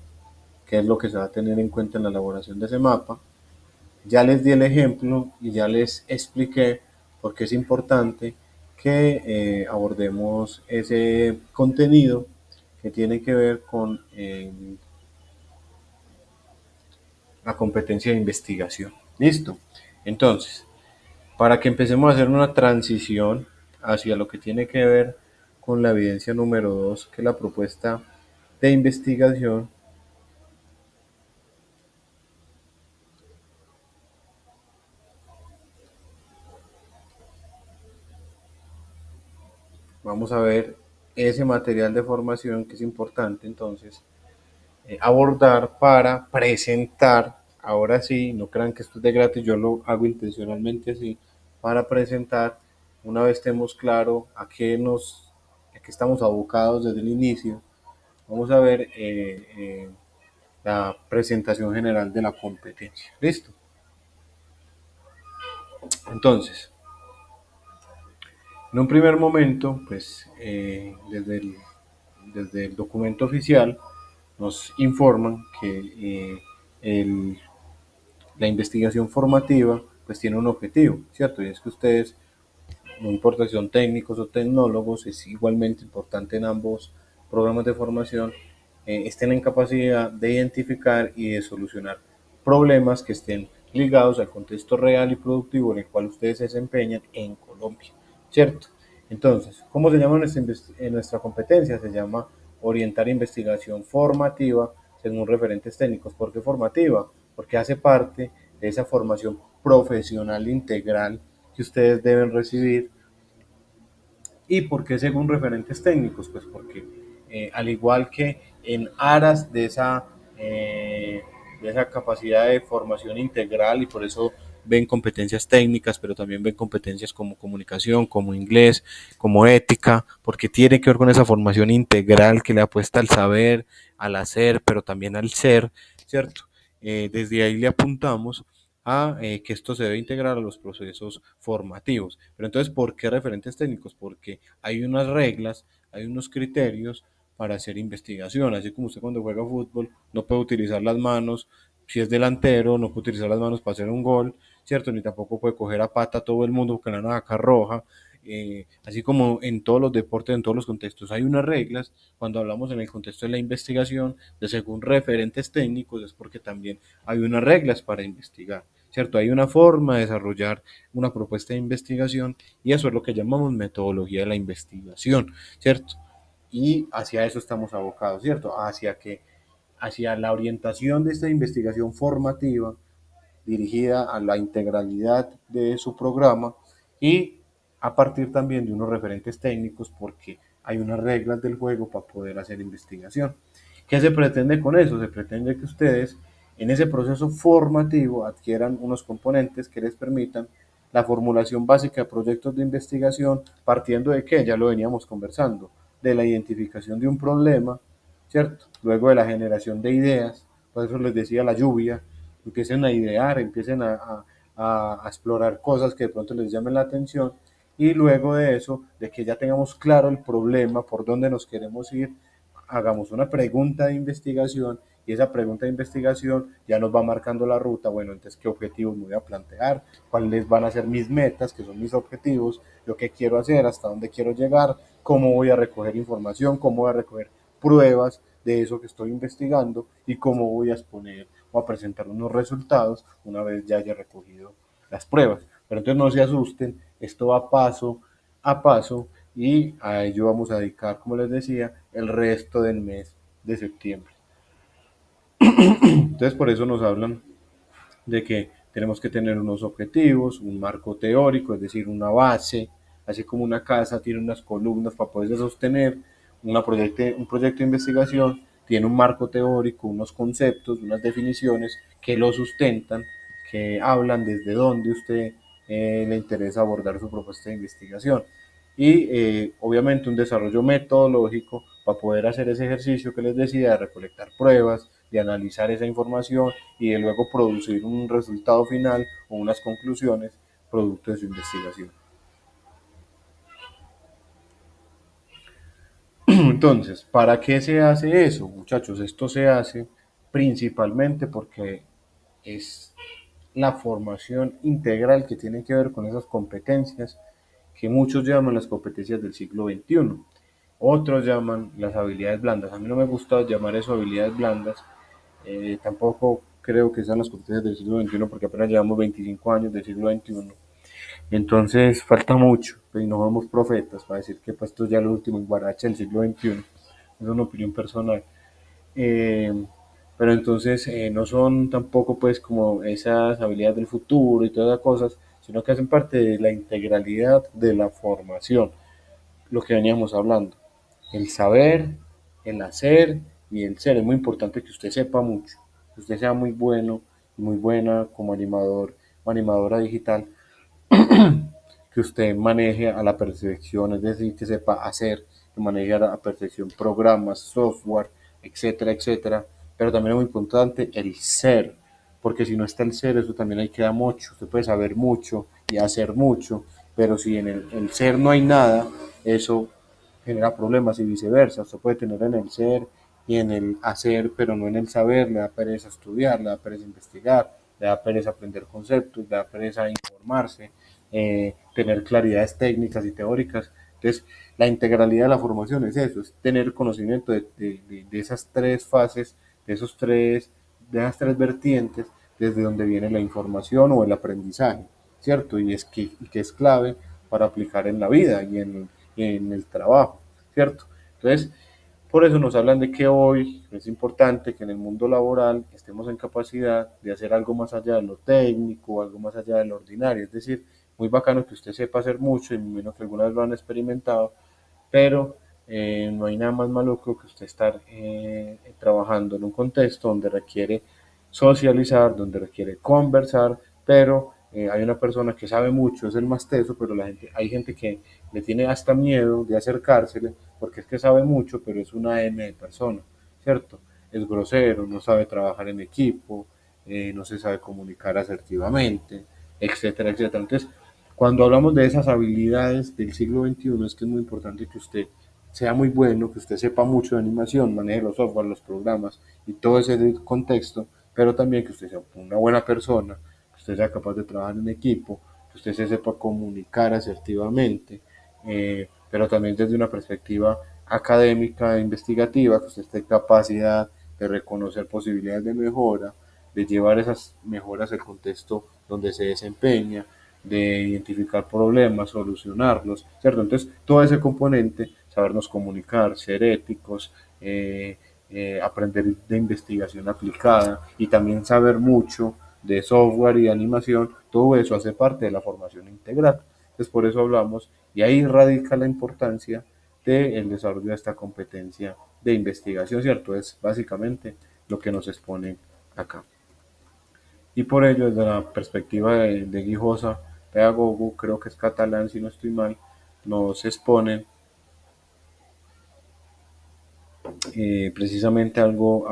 qué es lo que se va a tener en cuenta en la elaboración de ese mapa. Ya les di el ejemplo y ya les expliqué por qué es importante que abordemos ese contenido que tiene que ver con la competencia de investigación. ¿Listo? Entonces, para que empecemos a hacer una transición hacia lo que tiene que ver con la evidencia número 2, que es la propuesta de investigación, vamos a ver ese material de formación que es importante entonces abordar para presentar. Ahora sí, no crean que esto es de gratis, yo lo hago intencionalmente así, para presentar, una vez estemos claro a qué estamos abocados desde el inicio, vamos a ver la presentación general de la competencia. ¿Listo? Entonces, en un primer momento, pues desde el documento oficial nos informan que la investigación formativa pues tiene un objetivo, ¿cierto? Y es que ustedes, no importa si son técnicos o tecnólogos, es igualmente importante en ambos programas de formación, estén en capacidad de identificar y de solucionar problemas que estén ligados al contexto real y productivo en el cual ustedes se desempeñan en Colombia, ¿cierto? Entonces, ¿cómo se llama en nuestra competencia? Se llama orientar investigación formativa según referentes técnicos. ¿Por qué formativa? Porque hace parte de esa formación profesional integral que ustedes deben recibir. ¿Y por qué según referentes técnicos? Pues porque al igual que en aras de esa capacidad de formación integral, y por eso ven competencias técnicas, pero también ven competencias como comunicación, como inglés, como ética, porque tiene que ver con esa formación integral que le apuesta al saber, al hacer, pero también al ser, ¿cierto? Desde ahí le apuntamos a que esto se debe integrar a los procesos formativos. Pero entonces, ¿por qué referentes técnicos? Porque hay unas reglas, hay unos criterios para hacer investigación, así como usted cuando juega fútbol no puede utilizar las manos, si es delantero no puede utilizar las manos para hacer un gol, ¿cierto? Ni tampoco puede coger a pata a todo el mundo porque le van a sacar roja, así como en todos los deportes, en todos los contextos hay unas reglas. Cuando hablamos en el contexto de la investigación, de según referentes técnicos, es porque también hay unas reglas para investigar, ¿cierto? Hay una forma de desarrollar una propuesta de investigación y eso es lo que llamamos metodología de la investigación, ¿cierto? Y hacia eso estamos abocados, ¿cierto? Hacia la orientación de esta investigación formativa dirigida a la integralidad de su programa y a partir también de unos referentes técnicos porque hay unas reglas del juego para poder hacer investigación. ¿Qué se pretende con eso? Se pretende que ustedes en ese proceso formativo adquieran unos componentes que les permitan la formulación básica de proyectos de investigación partiendo de que ya lo veníamos conversando, de la identificación de un problema, ¿cierto? Luego de la generación de ideas, por eso les decía la lluvia, empiecen a idear, empiecen a explorar cosas que de pronto les llamen la atención y luego de eso, de que ya tengamos claro el problema, por dónde nos queremos ir, hagamos una pregunta de investigación y esa pregunta de investigación ya nos va marcando la ruta, bueno, entonces qué objetivos me voy a plantear, cuáles van a ser mis metas, que son mis objetivos, yo qué quiero hacer, hasta dónde quiero llegar, cómo voy a recoger información, cómo voy a recoger pruebas de eso que estoy investigando y cómo voy a exponer o a presentar unos resultados una vez ya haya recogido las pruebas. Pero entonces no se asusten, esto va paso a paso y a ello vamos a dedicar, como les decía, el resto del mes de septiembre. Entonces por eso nos hablan de que tenemos que tener unos objetivos, un marco teórico, es decir, una base, así como una casa tiene unas columnas para poderse sostener, un proyecto de investigación tiene un marco teórico, unos conceptos, unas definiciones que lo sustentan, que hablan desde dónde usted le interesa abordar su propuesta de investigación. Y obviamente un desarrollo metodológico para poder hacer ese ejercicio que les decía, de recolectar pruebas, de analizar esa información y de luego producir un resultado final o unas conclusiones producto de su investigación. Entonces, ¿para qué se hace eso, muchachos? Esto se hace principalmente porque es la formación integral que tiene que ver con esas competencias que muchos llaman las competencias del siglo XXI. Otros llaman las habilidades blandas. A mí no me gusta llamar eso habilidades blandas. Tampoco creo que sean las competencias del siglo XXI porque apenas llevamos 25 años del siglo XXI. Entonces falta mucho y no somos profetas para decir que pues, esto es ya lo último en Guaracha del siglo XXI. Es una opinión personal. Eh, pero entonces no son tampoco pues como esas habilidades del futuro y todas esas cosas, sino que hacen parte de la integralidad de la formación, lo que veníamos hablando. El saber, el hacer y el ser. Es muy importante que usted sepa mucho, que usted sea muy bueno, muy buena como animador o animadora digital, que usted maneje a la perfección, es decir, que sepa hacer, que maneje a la perfección programas, software, etcétera, etcétera. Pero también es muy importante el ser, porque si no está el ser, eso también ahí queda mucho. Usted puede saber mucho y hacer mucho, pero si en el ser no hay nada, eso genera problemas y viceversa. Usted puede tener en el ser y en el hacer, pero no en el saber. Le da pereza estudiar, le da pereza investigar, le da pereza aprender conceptos, le da pereza informarse, tener claridades técnicas y teóricas. Entonces, la integralidad de la formación es eso, es tener conocimiento de esas tres fases, de esas tres vertientes, desde donde viene la información o el aprendizaje, ¿cierto? Y que es clave para aplicar en la vida y en el trabajo, ¿cierto? Entonces, por eso nos hablan de que hoy es importante que en el mundo laboral estemos en capacidad de hacer algo más allá de lo técnico, algo más allá de lo ordinario. Es decir, muy bacano que usted sepa hacer mucho, y menos que algunas lo han experimentado, pero no hay nada más maluco que usted estar trabajando en un contexto donde requiere socializar, donde requiere conversar, pero hay una persona que sabe mucho, es el más teso, pero hay gente que le tiene hasta miedo de acercársele, porque es que sabe mucho, pero es una M de persona, ¿cierto? Es grosero, no sabe trabajar en equipo, no se sabe comunicar asertivamente, etcétera, etcétera. Entonces, cuando hablamos de esas habilidades del siglo XXI, es que es muy importante que usted sea muy bueno, que usted sepa mucho de animación, maneje los software, los programas y todo ese contexto, pero también que usted sea una buena persona, que usted sea capaz de trabajar en equipo, que usted se sepa comunicar asertivamente, pero también desde una perspectiva académica e investigativa, que usted esté en capacidad de reconocer posibilidades de mejora, de llevar esas mejoras al contexto donde se desempeña, de identificar problemas, solucionarlos, ¿cierto? Entonces, todo ese componente, sabernos comunicar, ser éticos, aprender de investigación aplicada y también saber mucho de software y de animación, todo eso hace parte de la formación integral. Entonces, por eso hablamos, y ahí radica la importancia del desarrollo de esta competencia de investigación, ¿cierto? Es básicamente lo que nos expone acá. Y por ello, desde la perspectiva de Guijosa, pedagogo, creo que es catalán si no estoy mal, nos exponen precisamente algo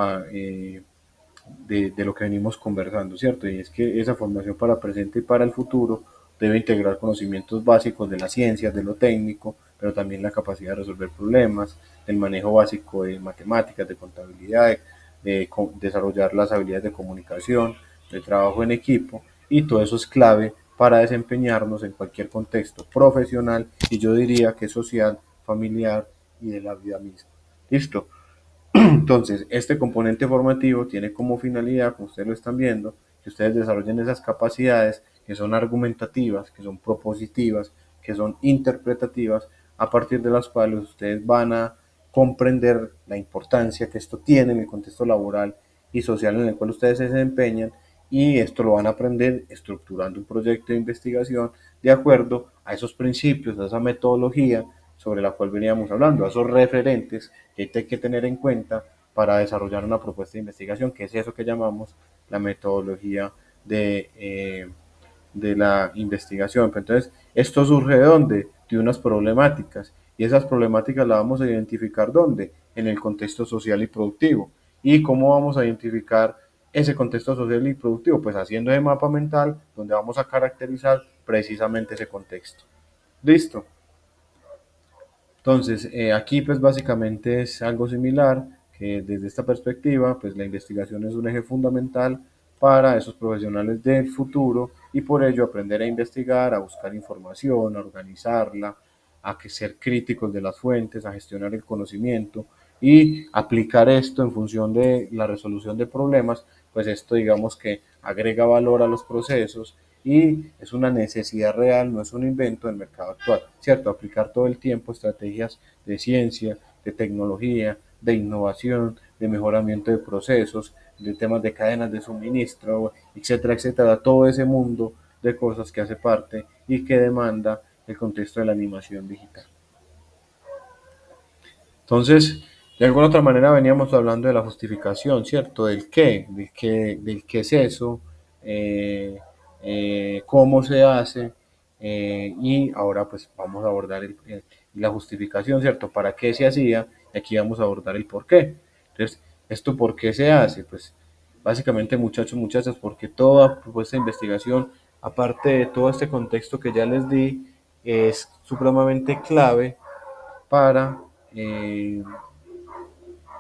de lo que venimos conversando, ¿cierto? Y es que esa formación para el presente y para el futuro debe integrar conocimientos básicos de las ciencias, de lo técnico, pero también la capacidad de resolver problemas, el manejo básico de matemáticas, de contabilidad, de desarrollar las habilidades de comunicación, de trabajo en equipo, y todo eso es clave para desempeñarnos en cualquier contexto profesional y yo diría que social, familiar y de la vida misma. ¿Listo? Entonces, este componente formativo tiene como finalidad, como ustedes lo están viendo, que ustedes desarrollen esas capacidades que son argumentativas, que son propositivas, que son interpretativas, a partir de las cuales ustedes van a comprender la importancia que esto tiene en el contexto laboral y social en el cual ustedes se desempeñan, y esto lo van a aprender estructurando un proyecto de investigación de acuerdo a esos principios, a esa metodología sobre la cual veníamos hablando, a esos referentes que hay que tener en cuenta para desarrollar una propuesta de investigación, que es eso que llamamos la metodología de la investigación. Entonces, esto surge de dónde? De unas problemáticas, y esas problemáticas las vamos a identificar ¿dónde? En el contexto social y productivo. ¿Y cómo vamos a identificar ese contexto social y productivo? Pues haciendo ese mapa mental donde vamos a caracterizar precisamente ese contexto. ¿Listo? Entonces, aquí pues básicamente es algo similar, que desde esta perspectiva, pues la investigación es un eje fundamental para esos profesionales del futuro, y por ello aprender a investigar, a buscar información, a organizarla, a que ser críticos de las fuentes, a gestionar el conocimiento y aplicar esto en función de la resolución de problemas, pues esto digamos que agrega valor a los procesos y es una necesidad real, no es un invento del mercado actual, ¿cierto? Aplicar todo el tiempo estrategias de ciencia, de tecnología, de innovación, de mejoramiento de procesos, de temas de cadenas de suministro, etcétera, etcétera, todo ese mundo de cosas que hace parte y que demanda el contexto de la animación digital. Entonces, de alguna otra manera veníamos hablando de la justificación, ¿cierto? Del qué es eso, eh, cómo se hace, y ahora pues vamos a abordar la justificación, ¿cierto? ¿Para qué se hacía? Y aquí vamos a abordar el por qué. Entonces, ¿esto por qué se hace? Pues básicamente, muchachos, muchachas, porque toda propuesta de investigación, aparte de todo este contexto que ya les di, es supremamente clave para eh,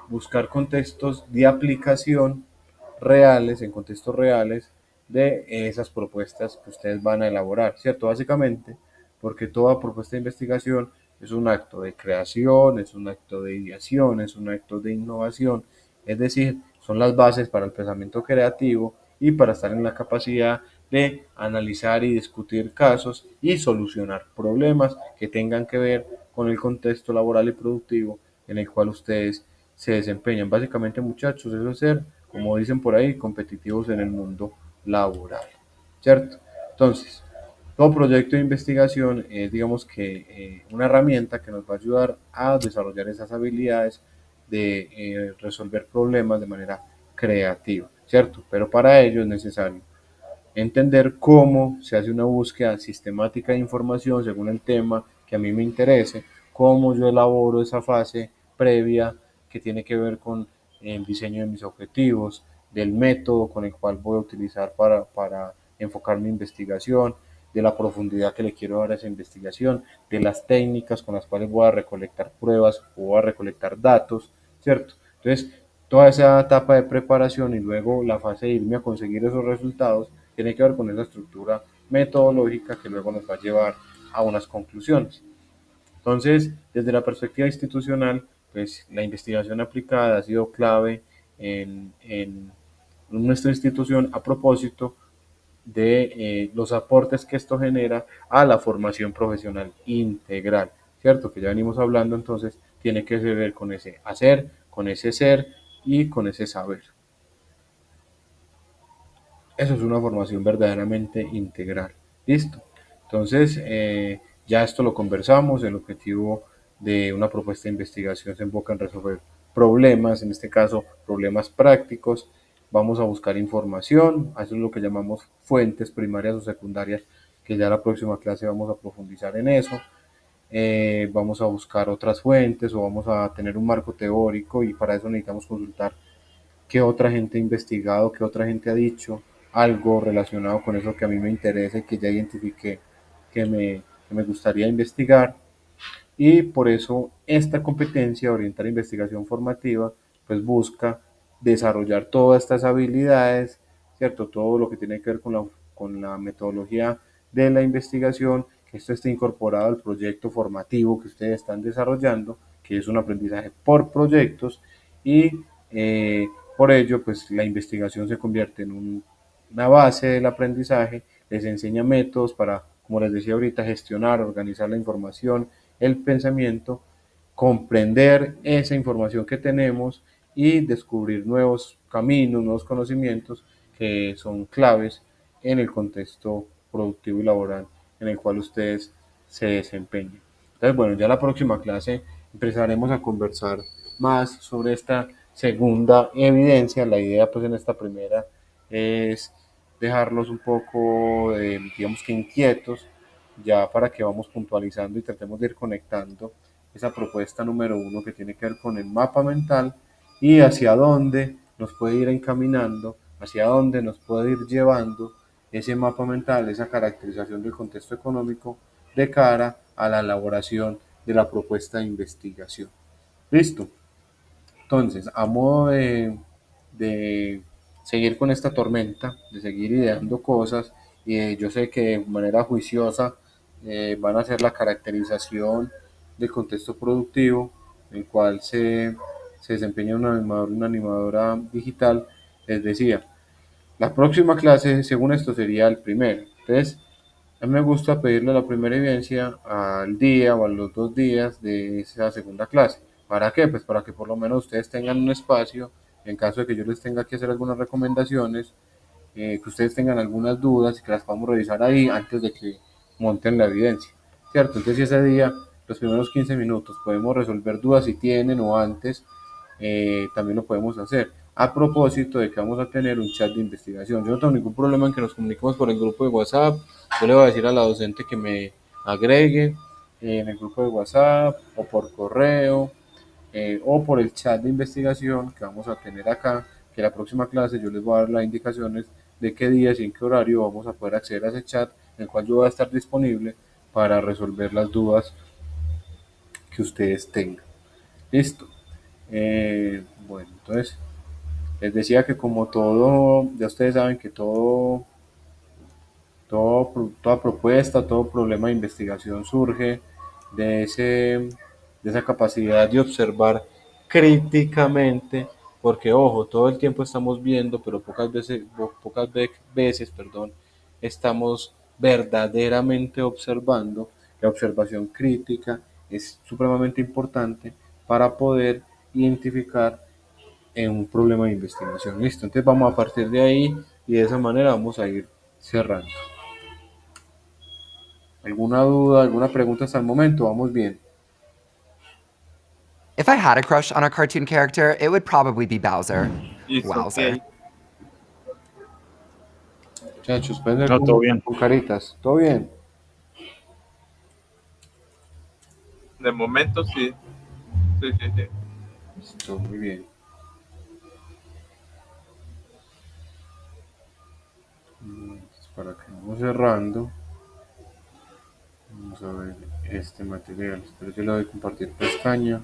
buscar contextos de aplicación reales, en contextos reales, de esas propuestas que ustedes van a elaborar, ¿cierto? Básicamente, porque toda propuesta de investigación es un acto de creación, es un acto de ideación, es un acto de innovación, es decir, son las bases para el pensamiento creativo y para estar en la capacidad de analizar y discutir casos y solucionar problemas que tengan que ver con el contexto laboral y productivo en el cual ustedes se desempeñan. Básicamente, muchachos, eso es ser, como dicen por ahí, competitivos en el mundo laboral, ¿cierto? Entonces, todo proyecto de investigación es, digamos que, una herramienta que nos va a ayudar a desarrollar esas habilidades de resolver problemas de manera creativa, ¿cierto? Pero para ello es necesario entender cómo se hace una búsqueda sistemática de información según el tema que a mí me interese, cómo yo elaboro esa fase previa que tiene que ver con el diseño de mis objetivos, del método con el cual voy a utilizar para enfocar mi investigación, de la profundidad que le quiero dar a esa investigación, de las técnicas con las cuales voy a recolectar pruebas o voy a recolectar datos, ¿cierto? Entonces, toda esa etapa de preparación y luego la fase de irme a conseguir esos resultados tiene que ver con esa estructura metodológica que luego nos va a llevar a unas conclusiones. Entonces, desde la perspectiva institucional, pues la investigación aplicada ha sido clave en nuestra institución a propósito de los aportes que esto genera a la formación profesional integral, ¿cierto? Que ya venimos hablando, entonces tiene que ver con ese hacer, con ese ser y con ese saber. Eso es una formación verdaderamente integral. Listo. Entonces, ya esto lo conversamos. El objetivo de una propuesta de investigación se enfoca en resolver problemas, en este caso problemas prácticos. Vamos a buscar información, eso es lo que llamamos fuentes primarias o secundarias, que ya la próxima clase vamos a profundizar en eso. Vamos a buscar otras fuentes o vamos a tener un marco teórico, y para eso necesitamos consultar qué otra gente ha investigado, qué otra gente ha dicho algo relacionado con eso que a mí me interesa y que ya identifiqué que me gustaría investigar. Y por eso esta competencia, orientar investigación formativa, pues busca desarrollar todas estas habilidades, ¿cierto? Todo lo que tiene que ver con la metodología de la investigación, que esto esté incorporado al proyecto formativo que ustedes están desarrollando, que es un aprendizaje por proyectos, y por ello pues la investigación se convierte en una base del aprendizaje, les enseña métodos para, como les decía ahorita, gestionar, organizar la información, el pensamiento, comprender esa información que tenemos y descubrir nuevos caminos, nuevos conocimientos que son claves en el contexto productivo y laboral en el cual ustedes se desempeñen. Entonces, bueno, ya la próxima clase empezaremos a conversar más sobre esta segunda evidencia. La idea pues en esta primera es dejarlos un poco, digamos que inquietos, ya para que vamos puntualizando y tratemos de ir conectando esa propuesta número uno que tiene que ver con el mapa mental y hacia dónde nos puede ir encaminando, hacia dónde nos puede ir llevando ese mapa mental, esa caracterización del contexto económico de cara a la elaboración de la propuesta de investigación. Listo. Entonces, a modo de seguir con esta tormenta, de seguir ideando cosas, y yo sé que de manera juiciosa van a hacer la caracterización del contexto productivo, en el cual se desempeña un animador, una animadora digital. Les decía, la próxima clase, según esto, sería el primero. Entonces, a mí me gusta pedirle la primera evidencia al día o a los 2 días de esa segunda clase. ¿Para qué? Pues para que por lo menos ustedes tengan un espacio, en caso de que yo les tenga que hacer algunas recomendaciones, que ustedes tengan algunas dudas y que las podamos revisar ahí antes de que monten la evidencia, ¿cierto? Entonces, si ese día, los primeros 15 minutos, podemos resolver dudas si tienen o antes, también lo podemos hacer. A propósito de que vamos a tener un chat de investigación. Yo no tengo ningún problema en que nos comuniquemos por el grupo de WhatsApp. Yo le voy a decir a la docente que me agregue en el grupo de WhatsApp o por correo o por el chat de investigación que vamos a tener acá, que la próxima clase yo les voy a dar las indicaciones de qué días y en qué horario vamos a poder acceder a ese chat, en el cual yo voy a estar disponible para resolver las dudas que ustedes tengan. Listo. Bueno, entonces les decía que como todo, ya ustedes saben que toda propuesta, todo problema de investigación surge de esa capacidad de observar críticamente, porque ojo, todo el tiempo estamos viendo, pero pocas veces, perdón, estamos verdaderamente observando. La observación crítica es supremamente importante para poder identificar en un problema de investigación. Listo, entonces vamos a partir de ahí y de esa manera vamos a ir cerrando. ¿Alguna duda, alguna pregunta hasta el momento? Vamos bien. If I had a crush on a cartoon character, it would probably be Bowser. It's Wowzer. okay. Muchachos, pueden ser No, todo bien. con caritas. ¿Todo bien? De momento sí. Sí, sí, sí. Listo, muy bien. Para que vamos cerrando, vamos a ver este material. Espero que lo voy a compartir pestaña.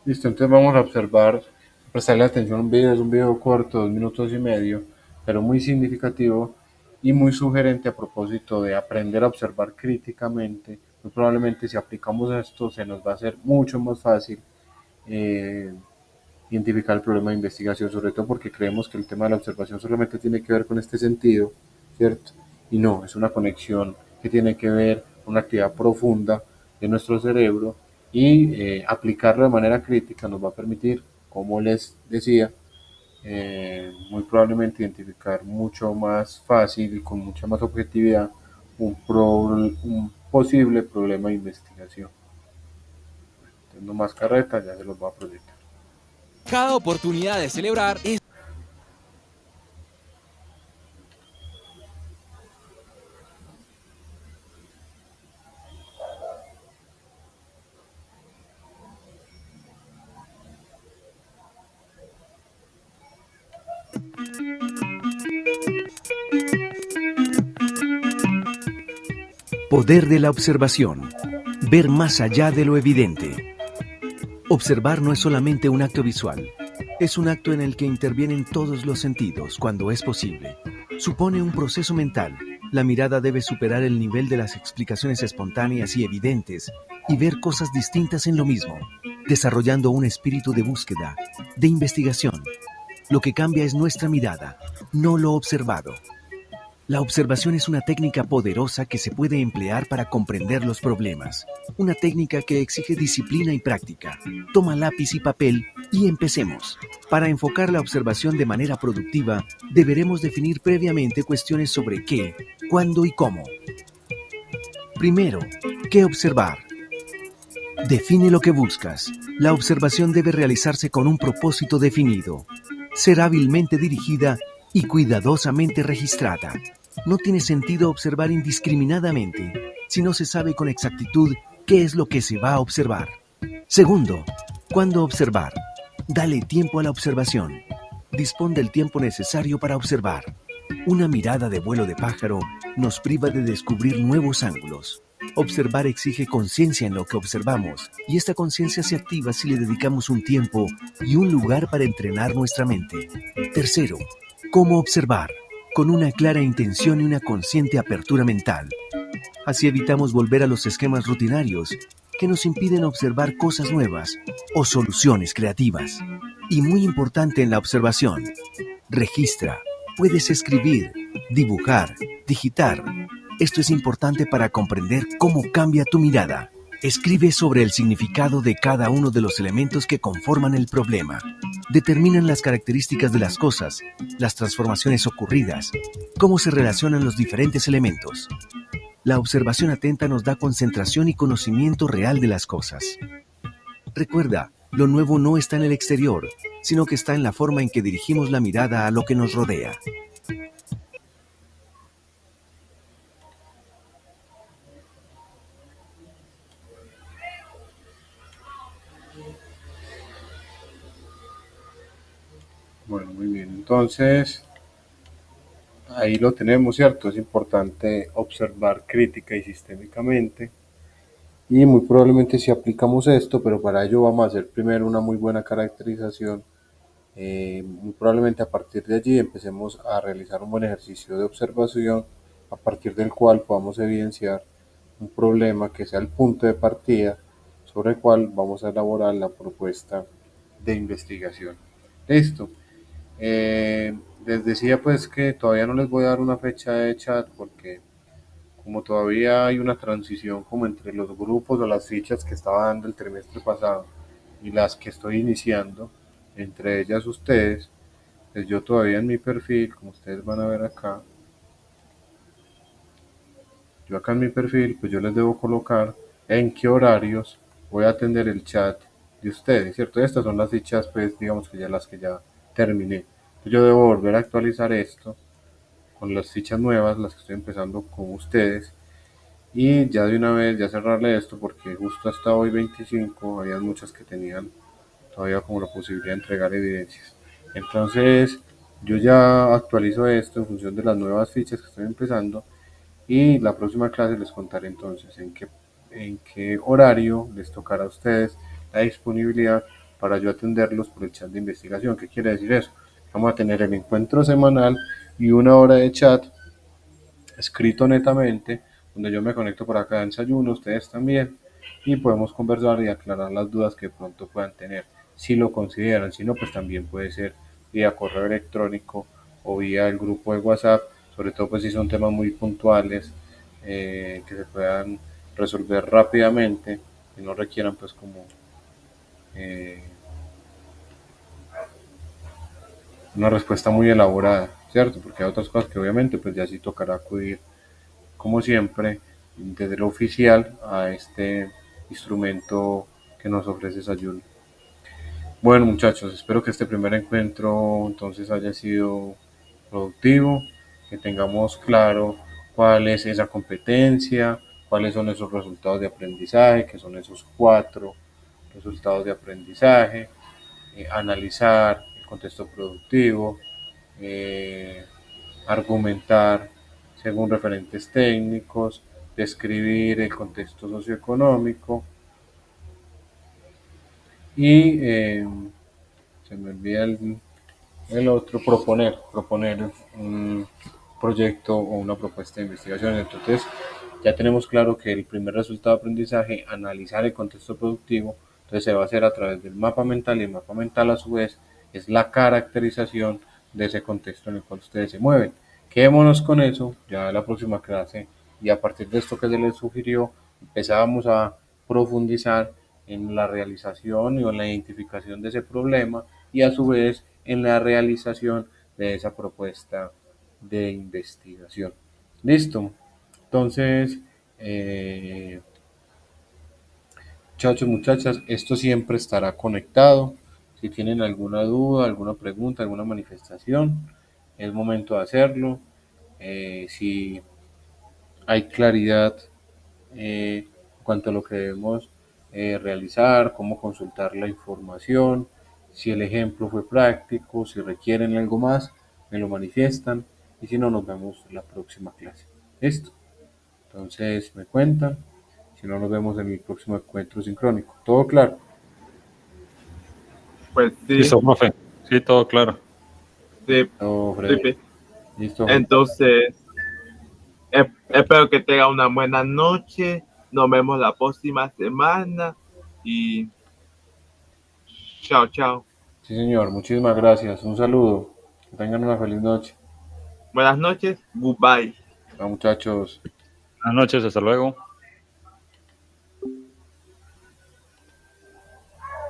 Listo, entonces vamos a observar, prestarle atención a un video, es un video corto, 2 minutos y medio, pero muy significativo y muy sugerente a propósito de aprender a observar críticamente. Muy probablemente si aplicamos esto se nos va a hacer mucho más fácil eh, identificar el problema de investigación, sobre todo porque creemos que el tema de la observación solamente tiene que ver con este sentido, ¿cierto? Y no, es una conexión que tiene que ver con una actividad profunda de nuestro cerebro y aplicarlo de manera crítica nos va a permitir, como les decía, muy probablemente identificar mucho más fácil y con mucha más objetividad un posible problema de investigación. No más carreta, ya se los va a proyectar. Cada oportunidad de celebrar es Poder de la observación. Ver más allá de lo evidente. Observar no es solamente un acto visual. Es un acto en el que intervienen todos los sentidos cuando es posible. Supone un proceso mental. La mirada debe superar el nivel de las explicaciones espontáneas y evidentes y ver cosas distintas en lo mismo, desarrollando un espíritu de búsqueda, de investigación. Lo que cambia es nuestra mirada, no lo observado. La observación es una técnica poderosa que se puede emplear para comprender los problemas. Una técnica que exige disciplina y práctica. Toma lápiz y papel y empecemos. Para enfocar la observación de manera productiva, deberemos definir previamente cuestiones sobre qué, cuándo y cómo. Primero, ¿qué observar? Define lo que buscas. La observación debe realizarse con un propósito definido. Ser hábilmente dirigida y cuidadosamente registrada. No tiene sentido observar indiscriminadamente si no se sabe con exactitud qué es lo que se va a observar. Segundo, ¿cuándo observar? Dale tiempo a la observación. Dispón del tiempo necesario para observar. Una mirada de vuelo de pájaro nos priva de descubrir nuevos ángulos. Observar exige conciencia en lo que observamos, y esta conciencia se activa si le dedicamos un tiempo y un lugar para entrenar nuestra mente. Tercero, ¿cómo observar? Con una clara intención y una consciente apertura mental. Así evitamos volver a los esquemas rutinarios que nos impiden observar cosas nuevas o soluciones creativas. Y muy importante en la observación, registra. Puedes escribir, dibujar, digitar. Esto es importante para comprender cómo cambia tu mirada. Escribe sobre el significado de cada uno de los elementos que conforman el problema. Determinan las características de las cosas, las transformaciones ocurridas, cómo se relacionan los diferentes elementos. La observación atenta nos da concentración y conocimiento real de las cosas. Recuerda, lo nuevo no está en el exterior, sino que está en la forma en que dirigimos la mirada a lo que nos rodea. Bueno, muy bien. Entonces, ahí lo tenemos, ¿cierto? Es importante observar crítica y sistémicamente. Y muy probablemente si aplicamos esto, pero para ello vamos a hacer primero una muy buena caracterización. Muy probablemente a partir de allí empecemos a realizar un buen ejercicio de observación, a partir del cual podamos evidenciar un problema que sea el punto de partida sobre el cual vamos a elaborar la propuesta de investigación. Listo. Les decía pues que todavía no les voy a dar una fecha de chat porque como todavía hay una transición como entre los grupos o las fichas que estaba dando el trimestre pasado y las que estoy iniciando, entre ellas ustedes, pues yo todavía en mi perfil, como ustedes van a ver acá, yo acá en mi perfil, pues yo les debo colocar en qué horarios voy a atender el chat de ustedes, ¿cierto? Estas son las fichas, pues digamos que ya las que ya terminé. Entonces yo debo volver a actualizar esto con las fichas nuevas, las que estoy empezando con ustedes, y ya de una vez ya cerrarle esto porque justo hasta hoy 25 había muchas que tenían todavía como la posibilidad de entregar evidencias. Entonces yo ya actualizo esto en función de las nuevas fichas que estoy empezando y la próxima clase les contaré entonces en qué horario les tocará a ustedes la disponibilidad para yo atenderlos por el chat de investigación. ¿Qué quiere decir eso? Vamos a tener el encuentro semanal y una hora de chat escrito netamente, donde yo me conecto por acá en desayuno, ustedes también, y podemos conversar y aclarar las dudas que de pronto puedan tener, si lo consideran, si no, pues también puede ser vía correo electrónico o vía el grupo de WhatsApp, sobre todo pues si son temas muy puntuales, que se puedan resolver rápidamente y no requieran pues como eh, una respuesta muy elaborada, ¿cierto? Porque hay otras cosas que obviamente pues ya sí tocará acudir como siempre desde lo oficial a este instrumento que nos ofrece Sayuri. Bueno, muchachos, espero que este primer encuentro entonces haya sido productivo, que tengamos claro cuál es esa competencia, cuáles son esos resultados de aprendizaje, que son esos 4 resultados de aprendizaje, analizar el contexto productivo, argumentar según referentes técnicos, describir el contexto socioeconómico y se me olvida el otro, proponer un proyecto o una propuesta de investigación. Entonces, ya tenemos claro que el primer resultado de aprendizaje, analizar el contexto productivo, entonces se va a hacer a través del mapa mental, y el mapa mental a su vez es la caracterización de ese contexto en el cual ustedes se mueven. Quedémonos con eso, ya en la próxima clase, y a partir de esto que se les sugirió, empezábamos a profundizar en la realización y en la identificación de ese problema y a su vez en la realización de esa propuesta de investigación. Listo. Entonces, muchachos, muchachas, esto siempre estará conectado. Si tienen alguna duda, alguna pregunta, alguna manifestación, es momento de hacerlo. Si hay claridad en cuanto a lo que debemos realizar, cómo consultar la información, si el ejemplo fue práctico, si requieren algo más, me lo manifiestan y si no, nos vemos en la próxima clase. ¿Listo? Entonces me cuentan, si no, nos vemos en el próximo encuentro sincrónico. ¿Todo claro? Pues sí, Listo, profe. Sí, todo claro. sí, No, Freddy. sí. Listo. Entonces, espero que tenga una buena noche. Nos vemos la próxima semana y chao, chao. Sí, señor. Muchísimas gracias. Un saludo. Que tengan una feliz noche. Buenas noches. Goodbye. Chao, muchachos. Buenas noches, hasta luego.